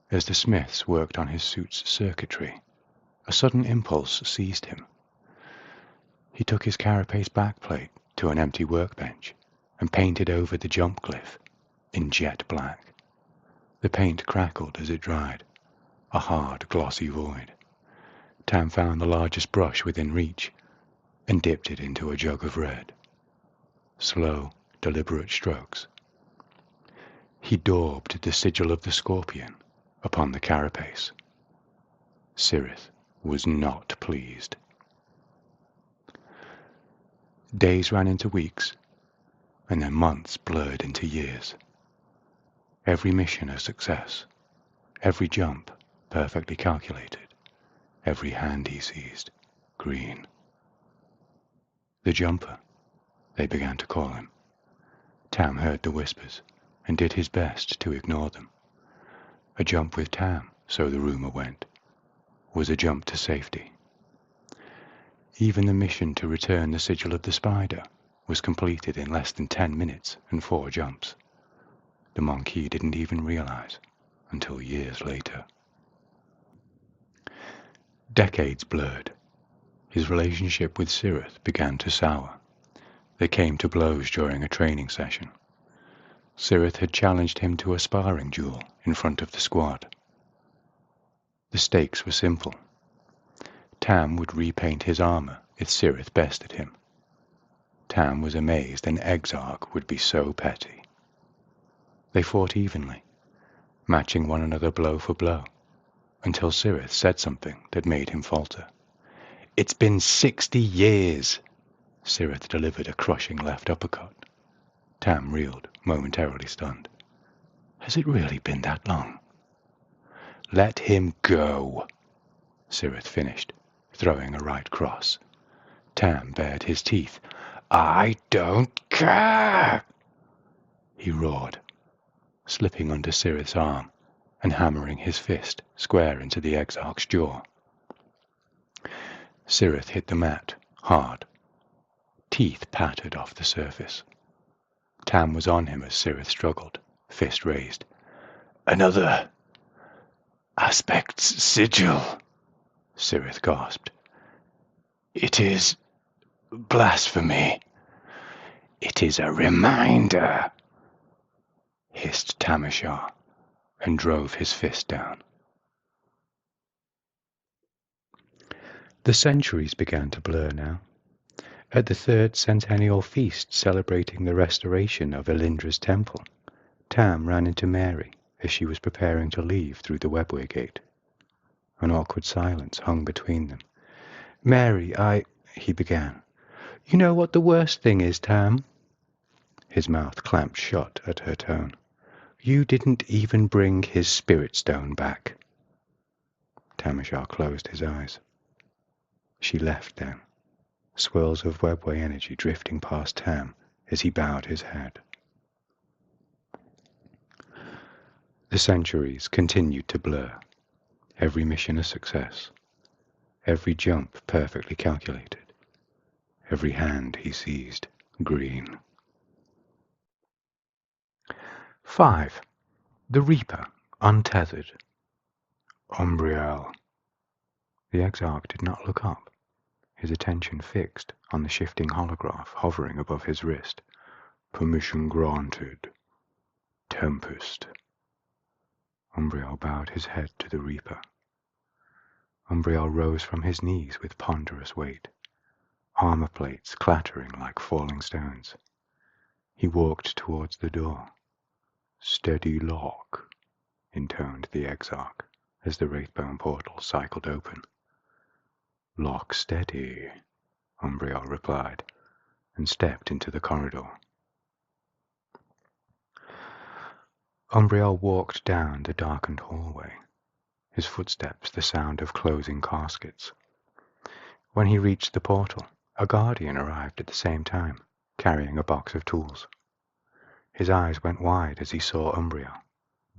A: As the smiths worked on his suit's circuitry, a sudden impulse seized him. He took his carapace backplate to an empty workbench and painted over the jump glyph in jet black. The paint crackled as it dried, a hard, glossy void. Tam found the largest brush within reach and dipped it into a jug of red. Slow, deliberate strokes. He daubed the sigil of the scorpion upon the carapace. Cirith was not pleased. Days ran into weeks, and then months blurred into years. Every mission a success, every jump perfectly calculated, every hand he seized green. The jumper, they began to call him. Tam heard the whispers and did his best to ignore them. A jump with Tam, so the rumour went, was a jump to safety. Even the mission to return the sigil of the spider was completed in less than 10 minutes and 4 jumps. The monkey didn't even realise until years later. Decades blurred. His relationship with Cirith began to sour. They came to blows during a training session. Cirith had challenged him to a sparring duel in front of the squad. The stakes were simple. Tam would repaint his armour if Cirith bested him. Tam was amazed an exarch would be so petty. They fought evenly, matching one another blow for blow, until Cirith said something that made him falter. "It's been 60 years!" Cirith delivered a crushing left uppercut. Tam reeled, momentarily stunned. "Has it really been that long?" "Let him go," Cirith finished, throwing a right cross. Tam bared his teeth. "I don't care!" he roared, slipping under Cirith's arm and hammering his fist square into the exarch's jaw. Cirith hit the mat, hard. Teeth pattered off the surface. Tam was on him as Cirith struggled, fist raised. "Another aspect's sigil," Cirith gasped. "It is blasphemy. It is a reminder," hissed Tamashar, and drove his fist down. The centuries began to blur now. At the 3rd centennial feast celebrating the restoration of Elindra's temple, Tam ran into Mary as she was preparing to leave through the webway gate. An awkward silence hung between them. "Mary, he began. "You know what the worst thing is, Tam?" His mouth clamped shut at her tone. "You didn't even bring his spirit stone back." Tamashar closed his eyes. She left then, swirls of webway energy drifting past Tam as he bowed his head. The centuries continued to blur, every mission a success, every jump perfectly calculated, every hand he seized green. 5. The Reaper, untethered. Umbriel. The exarch did not look up, his attention fixed on the shifting holograph hovering above his wrist. "Permission granted. Tempest." Umbriel bowed his head to the Reaper. Umbriel rose from his knees with ponderous weight, armor plates clattering like falling stones. He walked towards the door. "Steady lock," intoned the exarch as the Wraithbone portal cycled open. "Lock steady," Umbriel replied, and stepped into the corridor. Umbriel walked down the darkened hallway, his footsteps the sound of closing caskets. When he reached the portal, a guardian arrived at the same time, carrying a box of tools. His eyes went wide as he saw Umbriel,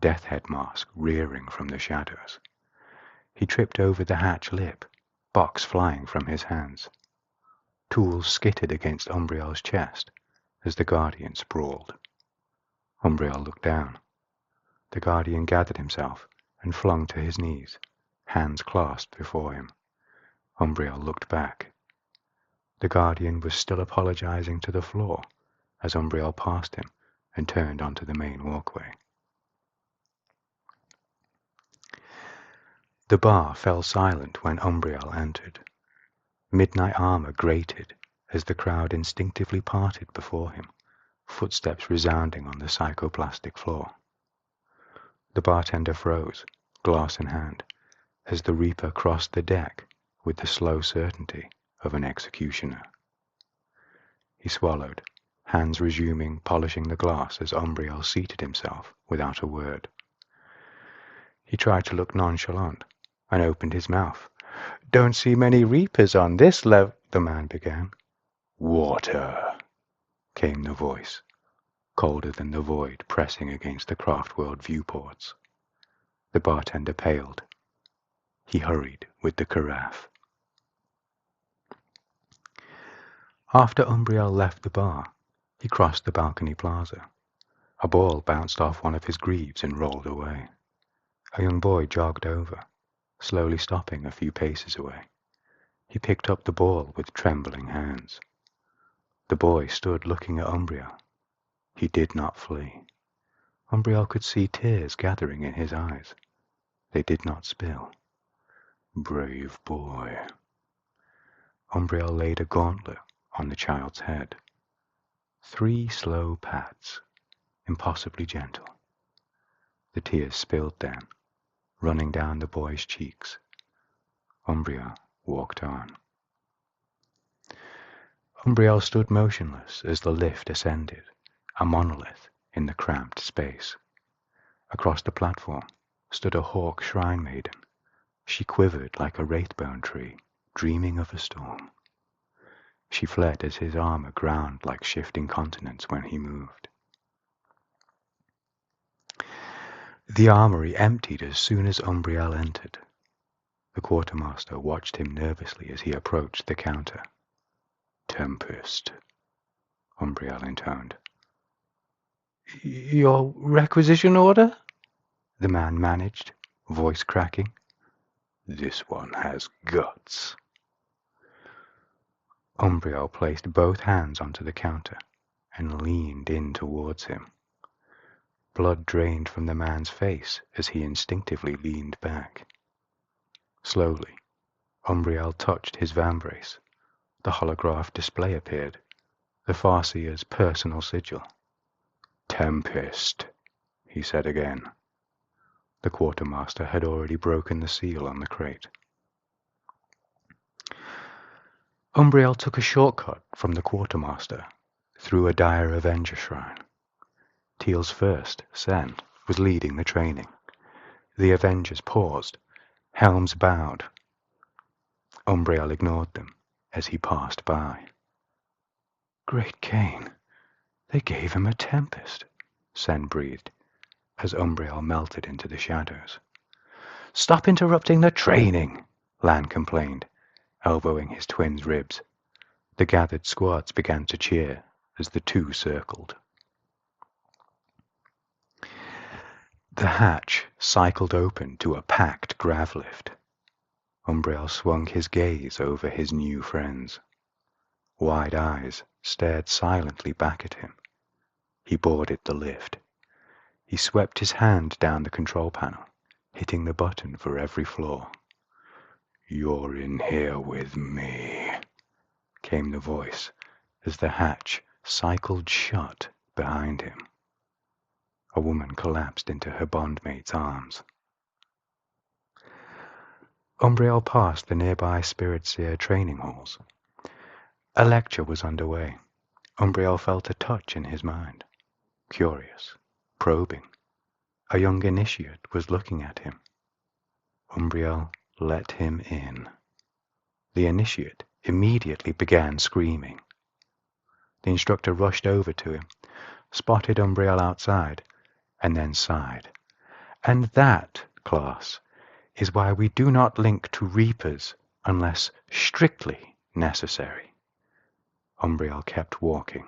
A: death head mask rearing from the shadows. He tripped over the hatch lip, box flying from his hands. Tools skittered against Umbriel's chest as the Guardian sprawled. Umbriel looked down. The Guardian gathered himself and flung to his knees, hands clasped before him. Umbriel looked back. The Guardian was still apologizing to the floor as Umbriel passed him and turned onto the main walkway. The bar fell silent when Umbriel entered. Midnight armor grated as the crowd instinctively parted before him, footsteps resounding on the psychoplastic floor. The bartender froze, glass in hand, as the Reaper crossed the deck with the slow certainty of an executioner. He swallowed, hands resuming polishing the glass as Umbriel seated himself without a word. He tried to look nonchalant and opened his mouth. "Don't see many Reapers on this level," the man began. "Water," came the voice, colder than the void pressing against the Craftworld viewports. The bartender paled. He hurried with the carafe. After Umbriel left the bar, he crossed the balcony plaza. A ball bounced off one of his greaves and rolled away. A young boy jogged over, slowly stopping a few paces away. He picked up the ball with trembling hands. The boy stood looking at Umbriel. He did not flee. Umbriel could see tears gathering in his eyes. They did not spill. Brave boy. Umbriel laid a gauntlet on the child's head. 3 slow pats, impossibly gentle. The tears spilled then, running down the boy's cheeks. Umbriel walked on. Umbriel stood motionless as the lift ascended, a monolith in the cramped space. Across the platform stood a hawk shrine maiden. She quivered like a wraithbone tree, dreaming of a storm. She fled as his armor ground like shifting continents when he moved. The armory emptied as soon as Umbriel entered. The quartermaster watched him nervously as he approached the counter. "Tempest," Umbriel intoned. "Your requisition order?" the man managed, voice cracking. "This one has guts." Umbriel placed both hands onto the counter and leaned in towards him. Blood drained from the man's face as he instinctively leaned back. Slowly, Umbriel touched his vambrace. The holograph display appeared, the Farseer's personal sigil. "Tempest," he said again. The quartermaster had already broken the seal on the crate. Umbriel took a shortcut from the quartermaster, through a dire Avenger shrine. Teal's first, Sen, was leading the training. The Avengers paused, helms bowed. Umbriel ignored them as he passed by. "Great Cain, they gave him a tempest," Sen breathed, as Umbriel melted into the shadows. "Stop interrupting the training," Lan complained, elbowing his twin's ribs. The gathered squads began to cheer as the two circled. The hatch cycled open to a packed grav lift. Umbriel swung his gaze over his new friends. Wide eyes stared silently back at him. He boarded the lift. He swept his hand down the control panel, hitting the button for every floor. "You're in here with me," came the voice as the hatch cycled shut behind him. A woman collapsed into her bondmate's arms. Umbriel passed the nearby Spirit Seer training halls. A lecture was underway. Umbriel felt a touch in his mind. Curious, probing. A young initiate was looking at him. Umbriel let him in. The initiate immediately began screaming. The instructor rushed over to him, spotted Umbriel outside, and then sighed. "And that, class, is why we do not link to Reapers unless strictly necessary. Umbriel kept walking.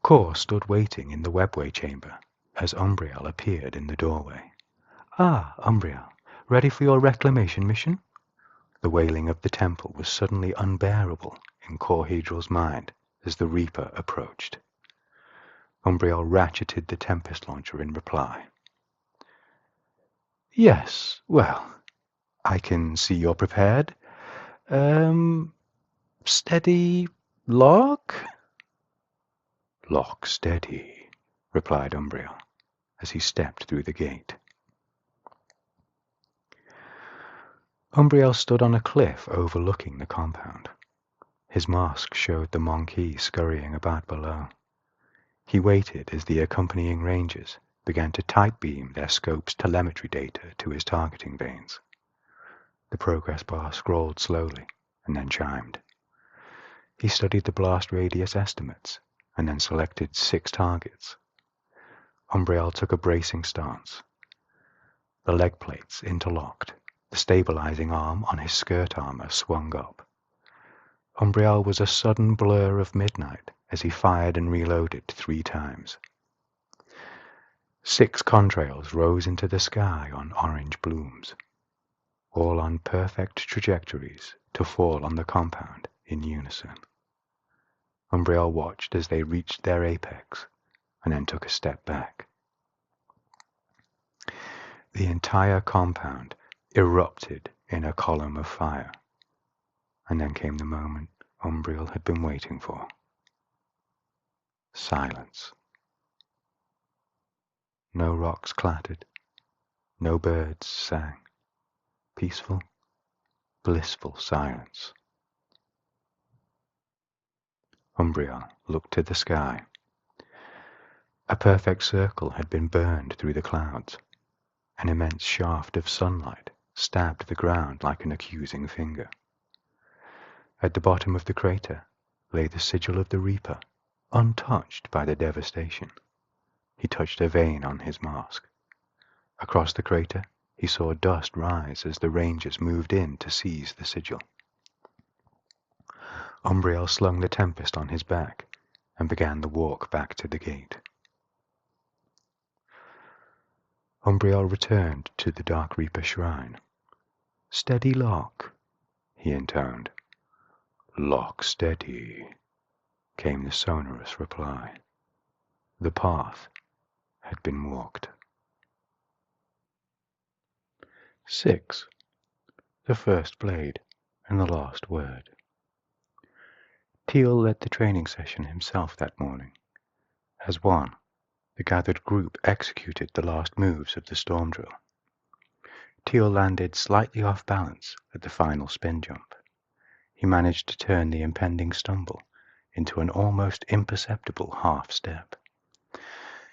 A: Kor stood waiting in the webway chamber as Umbriel appeared in the doorway. "Ah, Umbriel, ready for your reclamation mission?" The wailing of the temple was suddenly unbearable in Korhedrel's mind as the Reaper approached. Umbriel ratcheted the Tempest Launcher in reply. "Yes, well, I can see you're prepared. Steady, lock?" "Lock steady," replied Umbriel as he stepped through the gate. Umbriel stood on a cliff overlooking the compound. His mask showed the Monkey scurrying about below. He waited as the accompanying rangers began to tight beam their scope's telemetry data to his targeting vanes. The progress bar scrolled slowly and then chimed. He studied the blast radius estimates and then selected 6 targets. Umbriel took a bracing stance. The leg plates interlocked. The stabilizing arm on his skirt armor swung up. Umbriel was a sudden blur of midnight as he fired and reloaded 3 times. 6 contrails rose into the sky on orange blooms, all on perfect trajectories to fall on the compound in unison. Umbriel watched as they reached their apex and then took a step back. The entire compound erupted in a column of fire, and then came the moment Umbriel had been waiting for. Silence. No rocks clattered, no birds sang. Peaceful, blissful silence. Umbriel looked to the sky. A perfect circle had been burned through the clouds. An immense shaft of sunlight stabbed the ground like an accusing finger. At the bottom of the crater lay the sigil of the Reaper, untouched by the devastation. He touched a vein on his mask. Across the crater, he saw dust rise as the rangers moved in to seize the sigil. Umbriel slung the Tempest on his back and began the walk back to the gate. Umbriel returned to the Dark Reaper shrine. "Steady lock," he intoned. "Lock steady," came the sonorous reply. The path had been walked. 6. The First Blade and the Last Word. Teal led the training session himself that morning. As one, the gathered group executed the last moves of the storm drill. Teal landed slightly off balance at the final spin jump. He managed to turn the impending stumble into an almost imperceptible half step.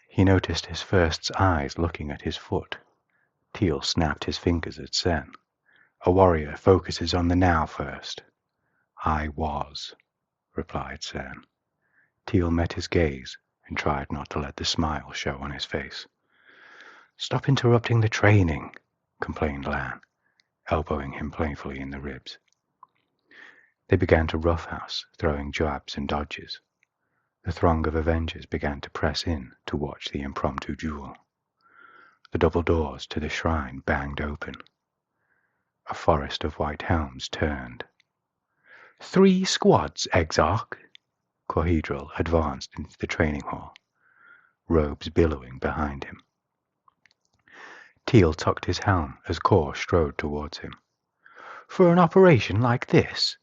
A: He noticed his first's eyes looking at his foot. Teal snapped his fingers at Sen. "A warrior focuses on the now first." "I was," replied Sen. Teal met his gaze and tried not to let the smile show on his face. "Stop interrupting the training," complained Lan, elbowing him playfully in the ribs. They began to roughhouse, throwing jabs and dodges. The throng of Avengers began to press in to watch the impromptu duel. The double doors to the shrine banged open. A forest of white helms turned. "3 squads, Exarch!" Korhedrel advanced into the training hall, robes billowing behind him. Teal tucked his helm as Kor strode towards him. "For an operation like this?"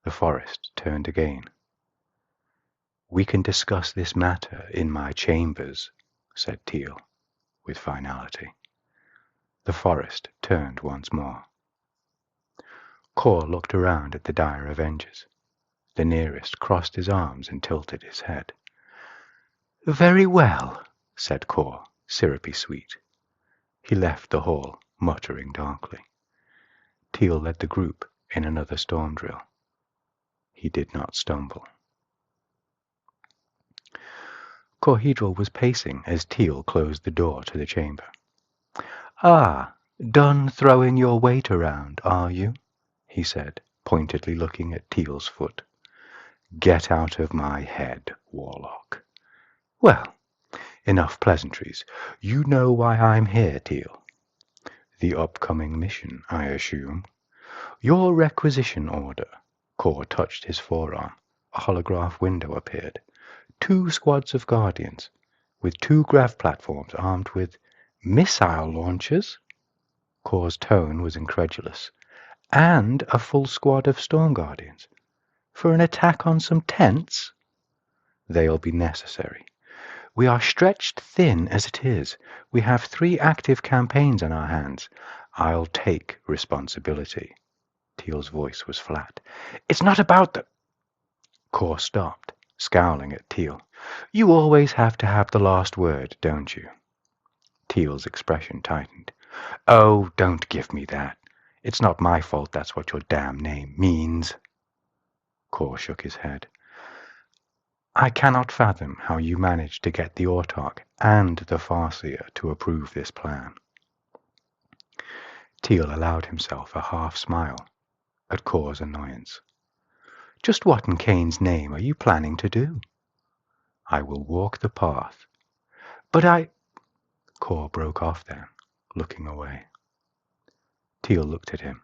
A: The forest turned again. "We can discuss this matter in my chambers," said Teal, with finality. The forest turned once more. Kor looked around at the dire Avengers. The nearest crossed his arms and tilted his head. "Very well," said Kor, syrupy sweet. He left the hall, muttering darkly. Teal led the group in another storm drill. He did not stumble. Korhedrel was pacing as Teal closed the door to the chamber. "Ah, done throwing your weight around, are you?" he said, pointedly looking at Teal's foot. "Get out of my head, Warlock." "Well, enough pleasantries. You know why I'm here, Teal." "The upcoming mission, I assume." "Your requisition order." Kor touched his forearm. A holograph window appeared. 2 squads of Guardians, with 2 grav platforms armed with missile launchers. Kor's tone was incredulous. "And a full squad of Storm Guardians. For an attack on some tents?" "They'll be necessary. We are stretched thin as it is. We have 3 active campaigns on our hands. I'll take responsibility." Teal's voice was flat. "It's not about the—" Kor stopped, scowling at Teal. "You always have to have the last word, don't you?" Teal's expression tightened. "Oh, don't give me that. It's not my fault that's what your damn name means." Kor shook his head. "I cannot fathom how you managed to get the Autarch and the Farseer to approve this plan." Teal allowed himself a half-smile at Kor's annoyance. "Just what in Cain's name are you planning to do?" "I will walk the path." "But I—" Kor broke off then, looking away. Teal looked at him.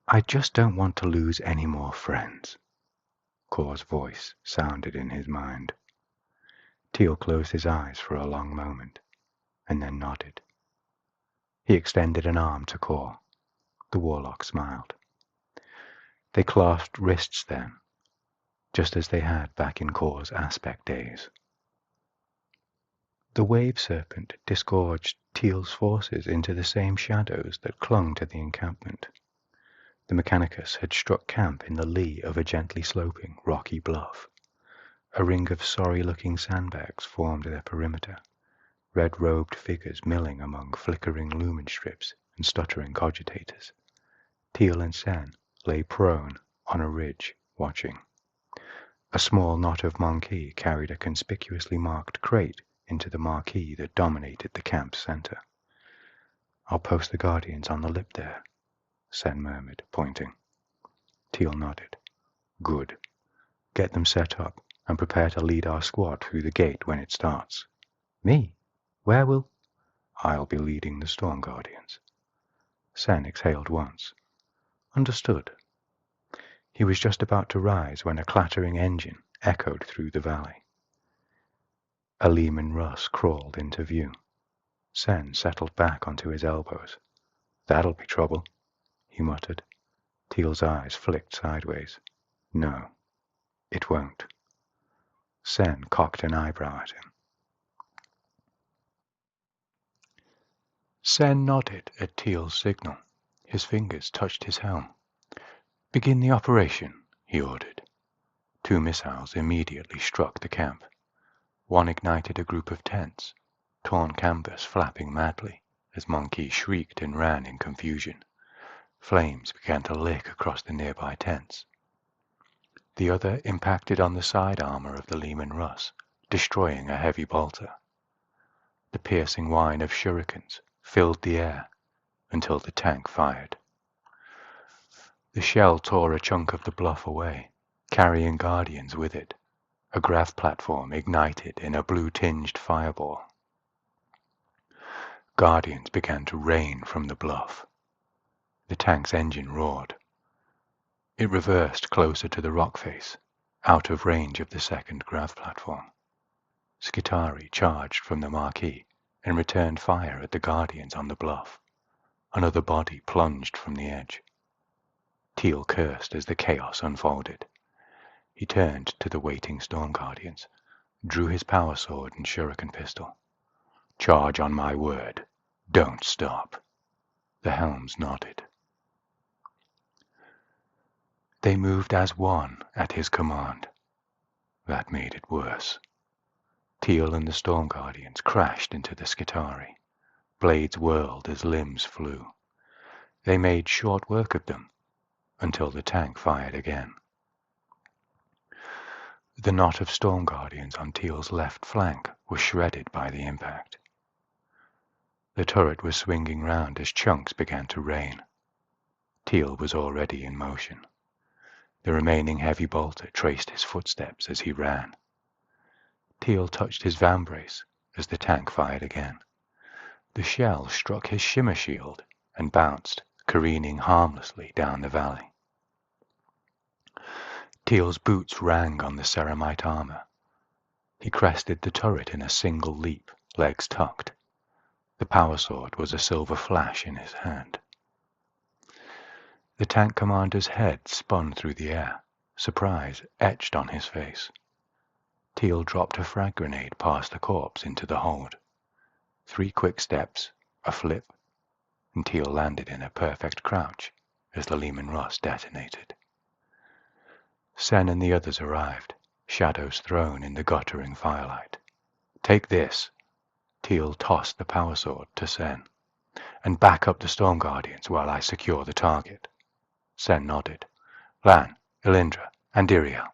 A: "I just don't want to lose any more friends." Kor's voice sounded in his mind. Teal closed his eyes for a long moment, and then nodded. He extended an arm to Kor. The Warlock smiled. They clasped wrists then, just as they had back in Kor's aspect days. The wave serpent disgorged Teal's forces into the same shadows that clung to the encampment. The Mechanicus had struck camp in the lee of a gently sloping, rocky bluff. A ring of sorry-looking sandbags formed their perimeter, red-robed figures milling among flickering lumen strips and stuttering cogitators. Teal and Sen lay prone on a ridge, watching. A small knot of Monkey carried a conspicuously marked crate into the marquee that dominated the camp's center. "I'll post the Guardians on the lip there," Sen murmured, pointing. Teal nodded. "Good. Get them set up, and prepare to lead our squad through the gate when it starts." "Me? Where will—" "I'll be leading the Storm Guardians." Sen exhaled once. "Understood." He was just about to rise when a clattering engine echoed through the valley. A Leman Russ crawled into view. Sen settled back onto his elbows. "That'll be trouble," he muttered. Teal's eyes flicked sideways. "No, it won't." Sen cocked an eyebrow at him. Sen nodded at Teal's signal. His fingers touched his helm. "Begin the operation," he ordered. 2 missiles immediately struck the camp. One ignited a group of tents, torn canvas flapping madly as Monkey shrieked and ran in confusion. Flames began to lick across the nearby tents. The other impacted on the side armor of the Leman Russ, destroying a heavy bolter. The piercing whine of shurikens filled the air until the tank fired. The shell tore a chunk of the bluff away, carrying Guardians with it. A grav platform ignited in a blue-tinged fireball. Guardians began to rain from the bluff. The tank's engine roared. It reversed closer to the rock face, out of range of the second grav platform. Skitarii charged from the marquee and returned fire at the Guardians on the bluff. Another body plunged from the edge. Teal cursed as the chaos unfolded. He turned to the waiting Storm Guardians, drew his power sword and shuriken pistol. "Charge on my word. Don't stop." The helms nodded. They moved as one at his command. That made it worse. Teal and the Storm Guardians crashed into the Skitarii. Blades whirled as limbs flew. They made short work of them, until the tank fired again. The knot of Storm Guardians on Teal's left flank was shredded by the impact. The turret was swinging round as chunks began to rain. Teal was already in motion. The remaining heavy bolter traced his footsteps as he ran. Teal touched his van brace as the tank fired again. The shell struck his shimmer shield and bounced, careening harmlessly down the valley. Teal's boots rang on the ceramite armor. He crested the turret in a single leap, legs tucked. The power sword was a silver flash in his hand. The tank commander's head spun through the air, surprise etched on his face. Teal dropped a frag grenade past the corpse into the hold. 3 quick steps, a flip, and Teal landed in a perfect crouch as the Lehman Russ detonated. Sen and the others arrived, shadows thrown in the guttering firelight. "Take this." Teal tossed the power sword to Sen. "And back up the Storm Guardians while I secure the target." Sen nodded. "Lan, Elindra, and Iriel,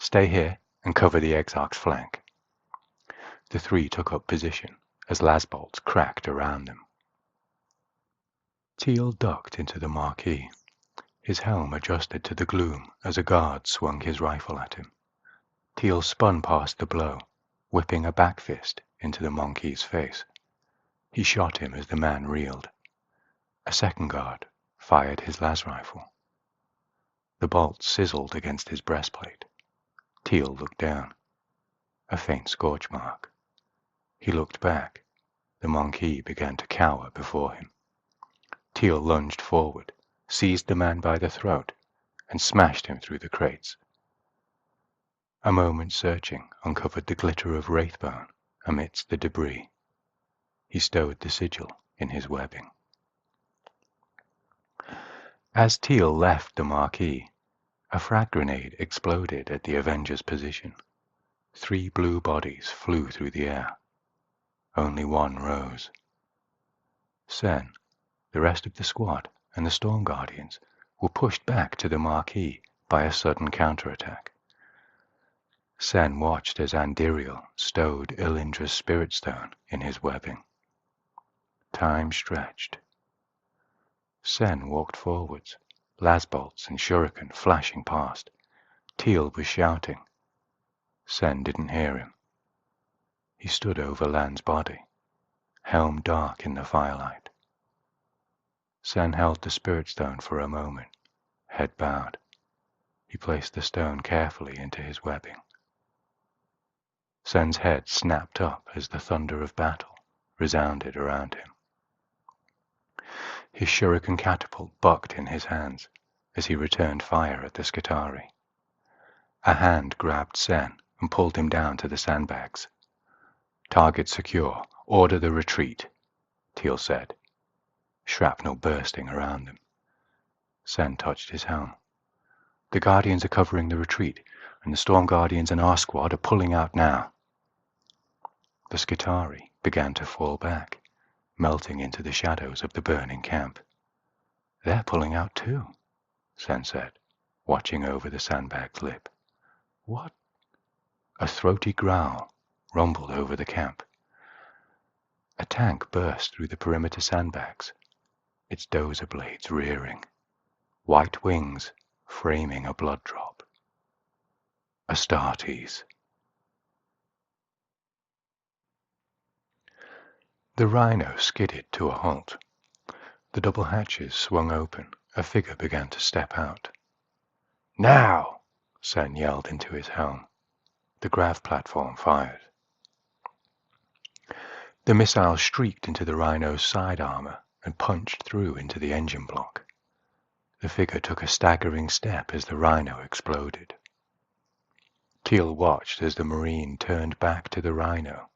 A: stay here and cover the Exarch's flank." The 3 took up position as lasbolts cracked around them. Teal ducked into the marquee. His helm adjusted to the gloom as a guard swung his rifle at him. Teal spun past the blow, whipping a back fist into the monkey's face. He shot him as the man reeled. A second guard fired his las rifle. The bolt sizzled against his breastplate. Teal looked down. A faint scorch mark. He looked back. The monkey began to cower before him. Teal lunged forward, seized the man by the throat, and smashed him through the crates. A moment's searching uncovered the glitter of wraithbone amidst the debris. He stowed the sigil in his webbing. As Teal left the marquee, a frag grenade exploded at the Avenger's position. 3 blue bodies flew through the air. Only one rose. Sen, the rest of the squad, and the Storm Guardians were pushed back to the marquee by a sudden counterattack. Sen watched as Andiriel stowed Ilindra's spirit stone in his webbing. Time stretched. Sen walked forwards, lasbolts and shuriken flashing past. Teal was shouting. Sen didn't hear him. He stood over Lan's body, helm dark in the firelight. Sen held the spirit stone for a moment, head bowed. He placed the stone carefully into his webbing. Sen's head snapped up as the thunder of battle resounded around him. His shuriken catapult bucked in his hands as he returned fire at the Skitarii. A hand grabbed Sen and pulled him down to the sandbags. "Target secure. Order the retreat," Teal said, shrapnel bursting around them. Sen touched his helm. "The Guardians are covering the retreat, and the Storm Guardians and our squad are pulling out now." The Skitarii began to fall back, melting into the shadows of the burning camp. "They're pulling out too," Sen said, watching over the sandbag's lip. "What?" A throaty growl rumbled over the camp. A tank burst through the perimeter sandbags, its dozer blades rearing, white wings framing a blood drop. Astartes. The Rhino skidded to a halt. The double hatches swung open. A figure began to step out. "Now!" Sen yelled into his helm. The grav platform fired. The missile streaked into the Rhino's side armor and punched through into the engine block. The figure took a staggering step as the Rhino exploded. Teal watched as the Marine turned back to the Rhino,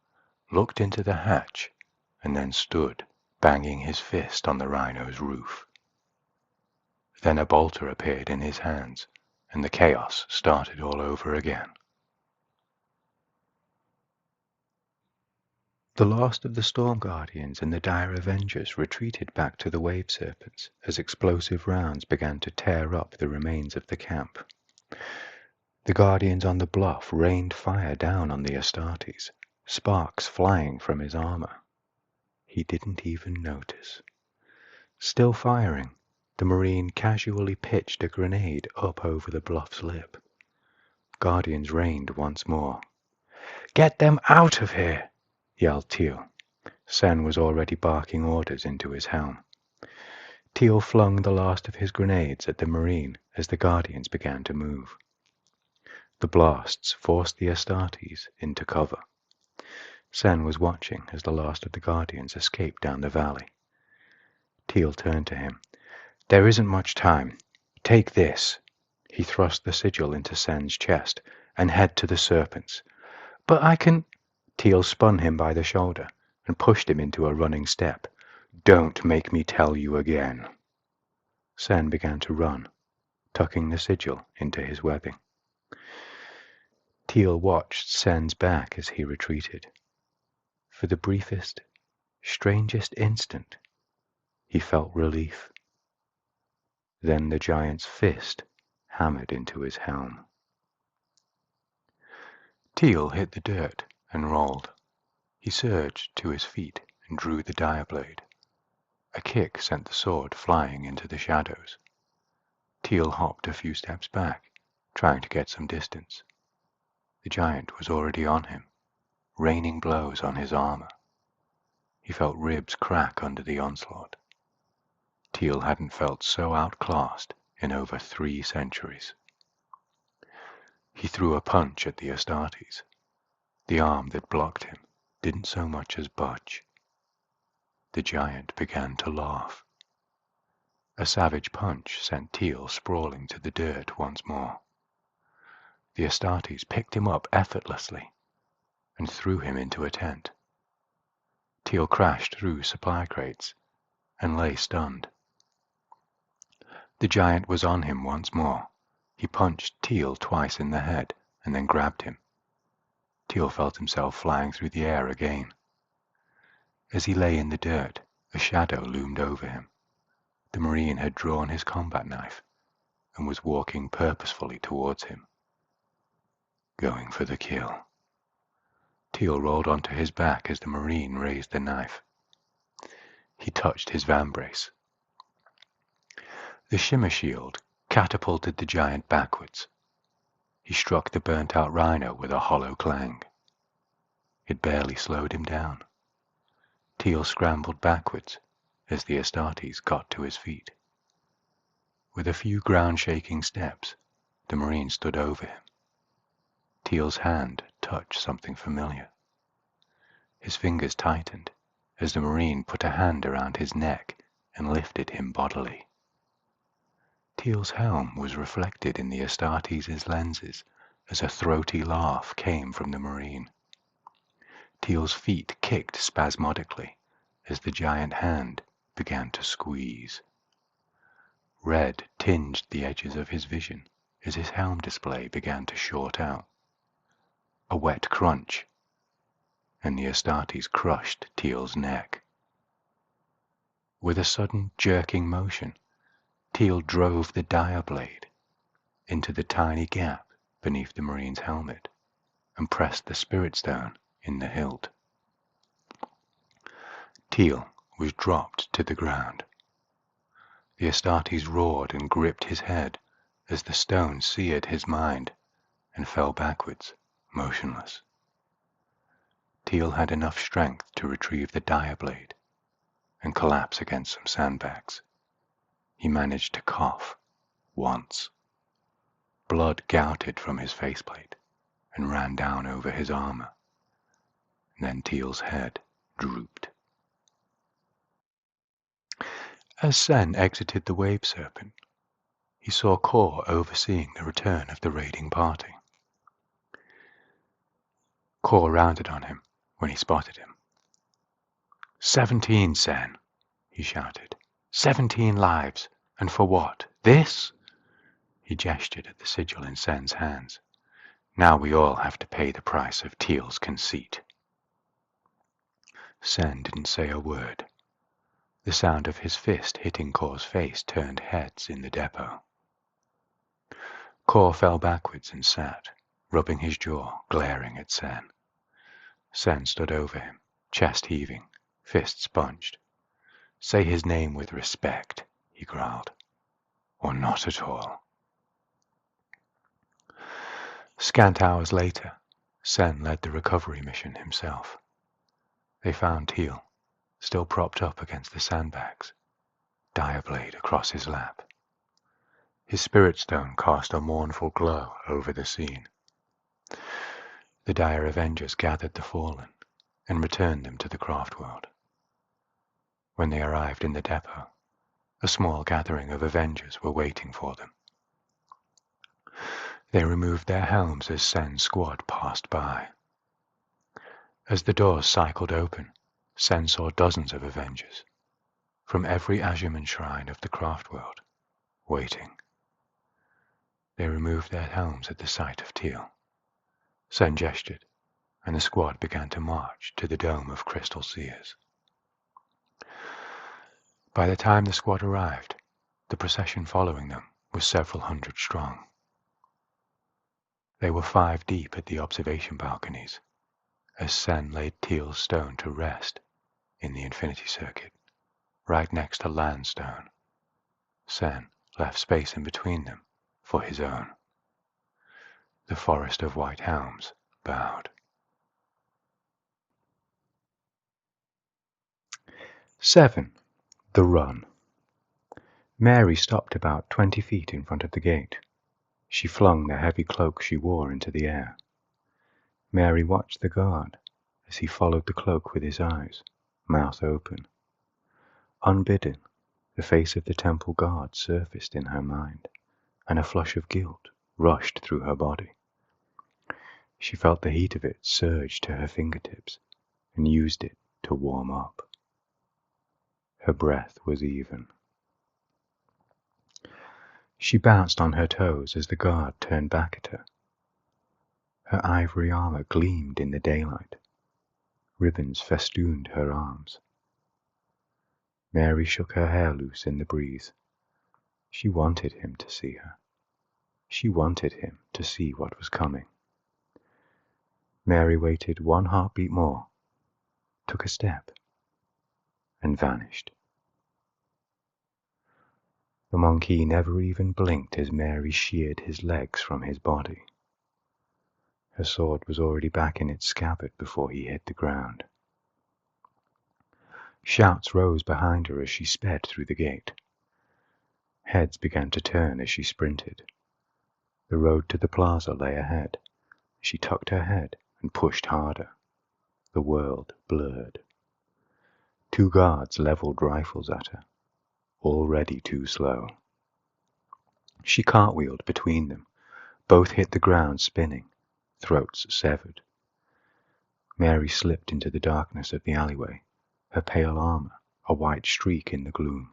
A: looked into the hatch, and then stood, banging his fist on the Rhino's roof. Then a bolter appeared in his hands, and the chaos started all over again. The last of the Storm Guardians and the dire Avengers retreated back to the Wave Serpents as explosive rounds began to tear up the remains of the camp. The Guardians on the bluff rained fire down on the Astartes, sparks flying from his armor. He didn't even notice. Still firing, The Marine casually pitched a grenade up over the bluff's lip. Guardians rained once more. "Get them out of here!" yelled Teal. Sen was already barking orders into his helm. Teal flung the last of his grenades at the Marine as the Guardians began to move. The blasts forced the Astartes into cover. Sen was watching as the last of the Guardians escaped down the valley. Teal turned to him. "There isn't much time. Take this." He thrust the sigil into Sen's chest and head to the serpents. "But I can—" Teal spun him by the shoulder and pushed him into a running step. "Don't make me tell you again." Sen began to run, tucking the sigil into his webbing. Teal watched Sen's back as he retreated. For the briefest, strangest instant, he felt relief. Then the giant's fist hammered into his helm. Teal hit the dirt and rolled. He surged to his feet and drew the dire blade. A kick sent the sword flying into the shadows. Teal hopped a few steps back, trying to get some distance. The giant was already on him, raining blows on his armor. He felt ribs crack under the onslaught. Teal hadn't felt so outclassed in over 3 centuries. He threw a punch at the Astartes. The arm that blocked him didn't so much as budge. The giant began to laugh. A savage punch sent Teal sprawling to the dirt once more. The Astartes picked him up effortlessly and threw him into a tent. Teal crashed through supply crates and lay stunned. The giant was on him once more. He punched Teal twice in the head and then grabbed him. Teal felt himself flying through the air again. As he lay in the dirt, a shadow loomed over him. The Marine had drawn his combat knife and was walking purposefully towards him, going for the kill. Teal rolled onto his back as the Marine raised the knife. He touched his vambrace. The shimmer shield catapulted the giant backwards. He struck the burnt-out rhino with a hollow clang. It barely slowed him down. Teal scrambled backwards as the Astartes got to his feet. With a few ground-shaking steps, the Marine stood over him. Teal's hand touched something familiar. His fingers tightened as the Marine put a hand around his neck and lifted him bodily. Teal's helm was reflected in the Astartes' lenses as a throaty laugh came from the Marine. Teal's feet kicked spasmodically as the giant hand began to squeeze. Red tinged the edges of his vision as his helm display began to short out. A wet crunch, and the Astartes crushed Teal's neck. With a sudden jerking motion, Teal drove the dire blade into the tiny gap beneath the Marine's helmet and pressed the spirit stone in the hilt. Teal was dropped to the ground. The Astartes roared and gripped his head as the stone seared his mind and fell backwards, motionless. Teal had enough strength to retrieve the dire blade and collapse against some sandbags. He managed to cough once. Blood gouted from his faceplate and ran down over his armor. Then Teal's head drooped. As Sen exited the wave serpent, he saw Kor overseeing the return of the raiding party. Kor rounded on him when he spotted him. 17, Sen, he shouted. 17 lives, and for what? This? He gestured at the sigil in Sen's hands. Now we all have to pay the price of Teal's conceit. Sen didn't say a word. The sound of his fist hitting Kor's face turned heads in the depot. Kor fell backwards and sat, rubbing his jaw, glaring at Sen. Sen stood over him, chest heaving, fists bunched. Say his name with respect, he growled. or not at all. Scant hours later, Sen led the recovery mission himself. They found Teal, still propped up against the sandbags, dire blade across his lap. His spirit stone cast a mournful glow over the scene. The dire avengers gathered the fallen and returned them to the craft world. When they arrived in the depot, a small gathering of avengers were waiting for them. They removed their helms as Sen's squad passed by. As the doors cycled open, Sen saw dozens of avengers, from every Azurman shrine of the craft world, waiting. They removed their helms at the sight of Teal. Sen gestured, and the squad began to march to the dome of crystal seers. By the time the squad arrived, the procession following them was several hundred strong. They were 5 deep at the observation balconies, as Sen laid Teal's stone to rest in the infinity circuit, right next to Lan's stone. Sen left space in between them for his own. The forest of white helms bowed. 7. The Run. Mary stopped about 20 feet in front of the gate. She flung the heavy cloak she wore into the air. Mary watched the guard as he followed the cloak with his eyes, mouth open. Unbidden, the face of the temple guard surfaced in her mind, and a flush of guilt rushed through her body. She felt the heat of it surge to her fingertips and used it to warm up. Her breath was even. She bounced on her toes as the guard turned back at her. Her ivory armor gleamed in the daylight. Ribbons festooned her arms. Mary shook her hair loose in the breeze. She wanted him to see her. She wanted him to see what was coming. Mary waited 1 heartbeat more, took a step, and vanished. The monkey never even blinked as Mary sheared his legs from his body. Her sword was already back in its scabbard before he hit the ground. Shouts rose behind her as she sped through the gate. Heads began to turn as she sprinted. The road to the plaza lay ahead. She tucked her head and pushed harder. The world blurred. 2 guards leveled rifles at her, already too slow. She cartwheeled between them. Both hit the ground spinning, throats severed. Mary slipped into the darkness of the alleyway, her pale armor a white streak in the gloom.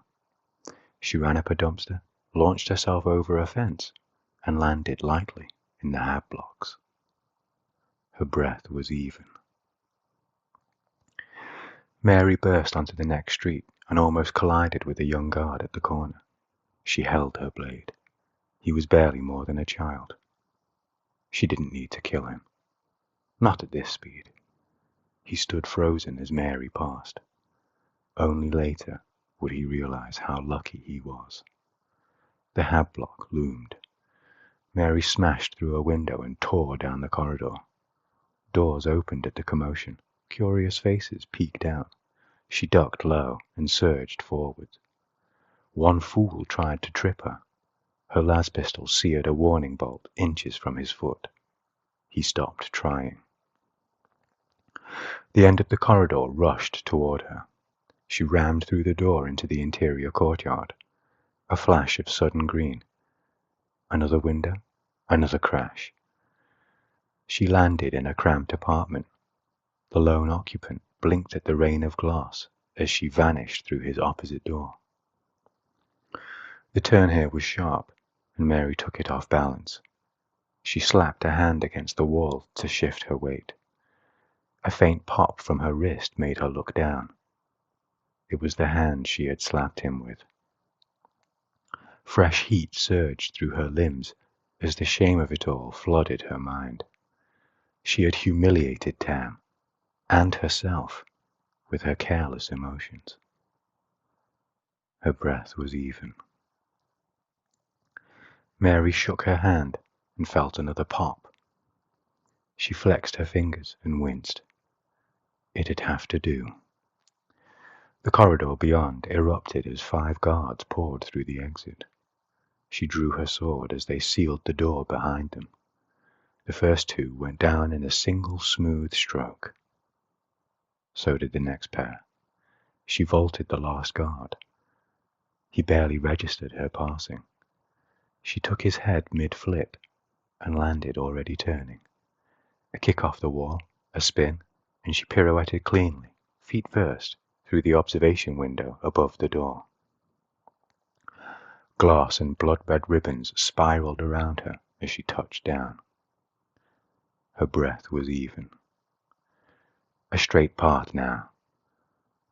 A: She ran up a dumpster, launched herself over a fence, and landed lightly in the hab blocks. Her breath was even. Mary burst onto the next street and almost collided with a young guard at the corner. She held her blade. He was barely more than a child. She didn't need to kill him. Not at this speed. He stood frozen as Mary passed. Only later would he realize how lucky he was. The hab block loomed. Mary smashed through a window and tore down the corridor. Doors opened at the commotion. Curious faces peeked out. She ducked low and surged forward. One fool tried to trip her. Her las pistol seared a warning bolt inches from his foot. He stopped trying. The end of the corridor rushed toward her. She rammed through the door into the interior courtyard. A flash of sudden green. Another window. Another crash. She landed in a cramped apartment. The lone occupant blinked at the rain of glass as she vanished through his opposite door. The turn here was sharp, and Mary took it off balance. She slapped a hand against the wall to shift her weight. A faint pop from her wrist made her look down. It was the hand she had slapped him with. Fresh heat surged through her limbs as the shame of it all flooded her mind. She had humiliated Tam, and herself, with her careless emotions. Her breath was even. Mary shook her hand and felt another pop. She flexed her fingers and winced. It'd have to do. The corridor beyond erupted as 5 guards poured through the exit. She drew her sword as they sealed the door behind them. The first 2 went down in a single smooth stroke. So did the next pair. She vaulted the last guard. He barely registered her passing. She took his head mid-flip and landed already turning. A kick off the wall, a spin, and she pirouetted cleanly, feet first, through the observation window above the door. Glass and blood-red ribbons spiraled around her as she touched down. Her breath was even. A straight path now.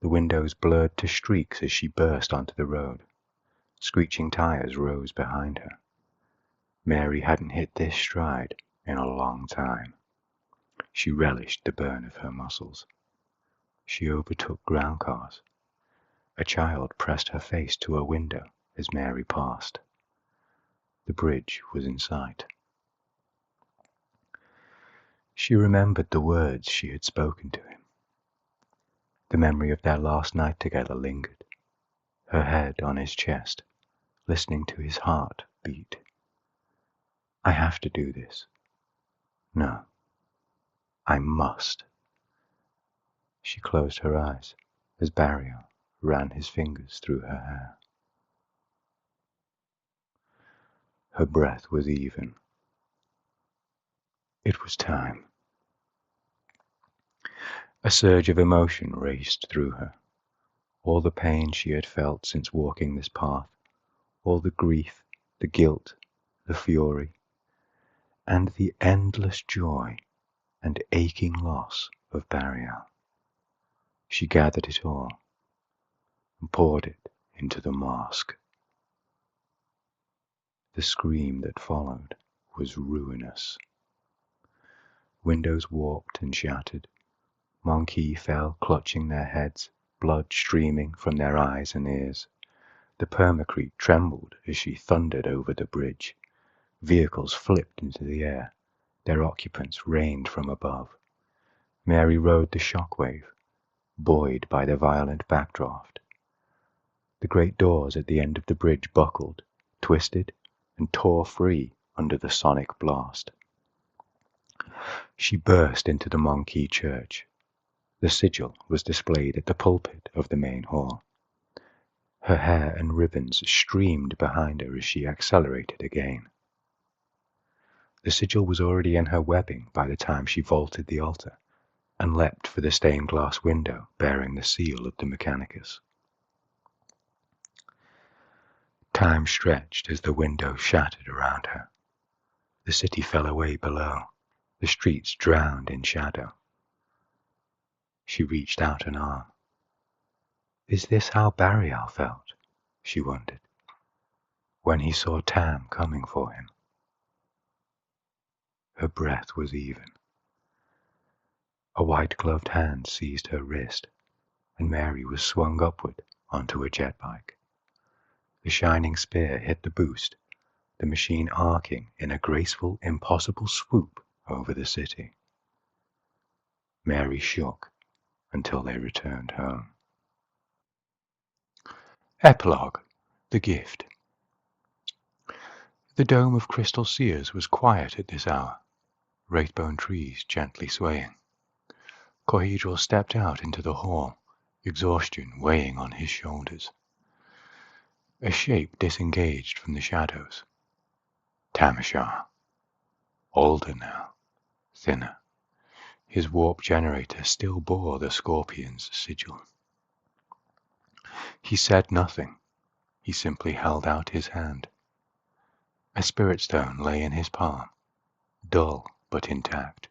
A: The windows blurred to streaks as she burst onto the road. Screeching tires rose behind her. Mary hadn't hit this stride in a long time. She relished the burn of her muscles. She overtook ground cars. A child pressed her face to a window as Mary passed. The bridge was in sight. She remembered the words she had spoken to him. The memory of their last night together lingered, her head on his chest, listening to his heart beat. I have to do this. No, I must. She closed her eyes as Barrier ran his fingers through her hair. Her breath was even. It was time. A surge of emotion raced through her. All the pain she had felt since walking this path, all the grief, the guilt, the fury, and the endless joy and aching loss of Barrier. She gathered it all and poured it into the mask. The scream that followed was ruinous. Windows warped and shattered. Monkey fell clutching their heads, blood streaming from their eyes and ears. The permacrete trembled as she thundered over the bridge. Vehicles flipped into the air. Their occupants rained from above. Mary rode the shockwave, buoyed by the violent backdraft. The great doors at the end of the bridge buckled, twisted, and tore free under the sonic blast. She burst into the Monkey church. The sigil was displayed at the pulpit of the main hall. Her hair and ribbons streamed behind her as she accelerated again. The sigil was already in her webbing by the time she vaulted the altar and leapt for the stained glass window bearing the seal of the Mechanicus. Time stretched as the window shattered around her. The city fell away below. The streets drowned in shadow. She reached out an arm. Is this how Barrier felt, she wondered, when he saw Tam coming for him? Her breath was even. A white-gloved hand seized her wrist, and Mary was swung upward onto a jet bike. The shining spear hit the boost, the machine arcing in a graceful, impossible swoop over the city. Mary shook until they returned home. Epilogue: The Gift. The dome of crystal seers was quiet at this hour, wraithbone trees gently swaying. Corhedral stepped out into the hall, exhaustion weighing on his shoulders. A shape disengaged from the shadows. Tamashar. Older now, thinner. His warp generator still bore the scorpion's sigil. He said nothing. He simply held out his hand. A spirit stone lay in his palm, dull but intact.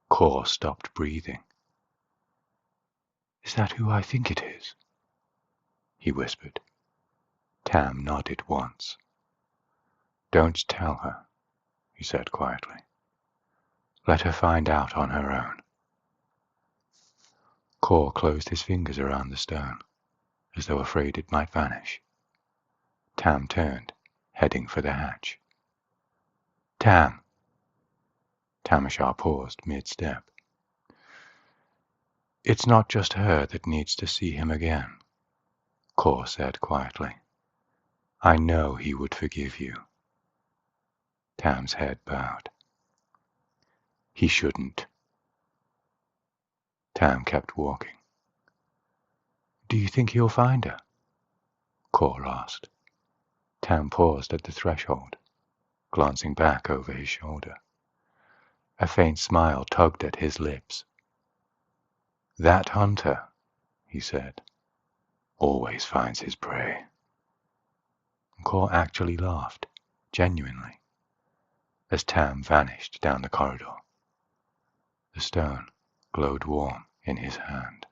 A: Kor stopped breathing. Is that who I think it is? He whispered. Tam nodded once. Don't tell her, he said quietly. Let her find out on her own. Kor closed his fingers around the stone, as though afraid it might vanish. Tam turned. heading for the hatch. Tam! Tamashar paused mid-step. It's not just her that needs to see him again, Kor said quietly. I know he would forgive you. Tam's head bowed. He shouldn't. Tam kept walking. Do you think he'll find her? Kor asked. Tam paused at the threshold, glancing back over his shoulder. A faint smile tugged at his lips. That hunter, he said, always finds his prey. Kor actually laughed, genuinely, as Tam vanished down the corridor. The stone glowed warm in his hand.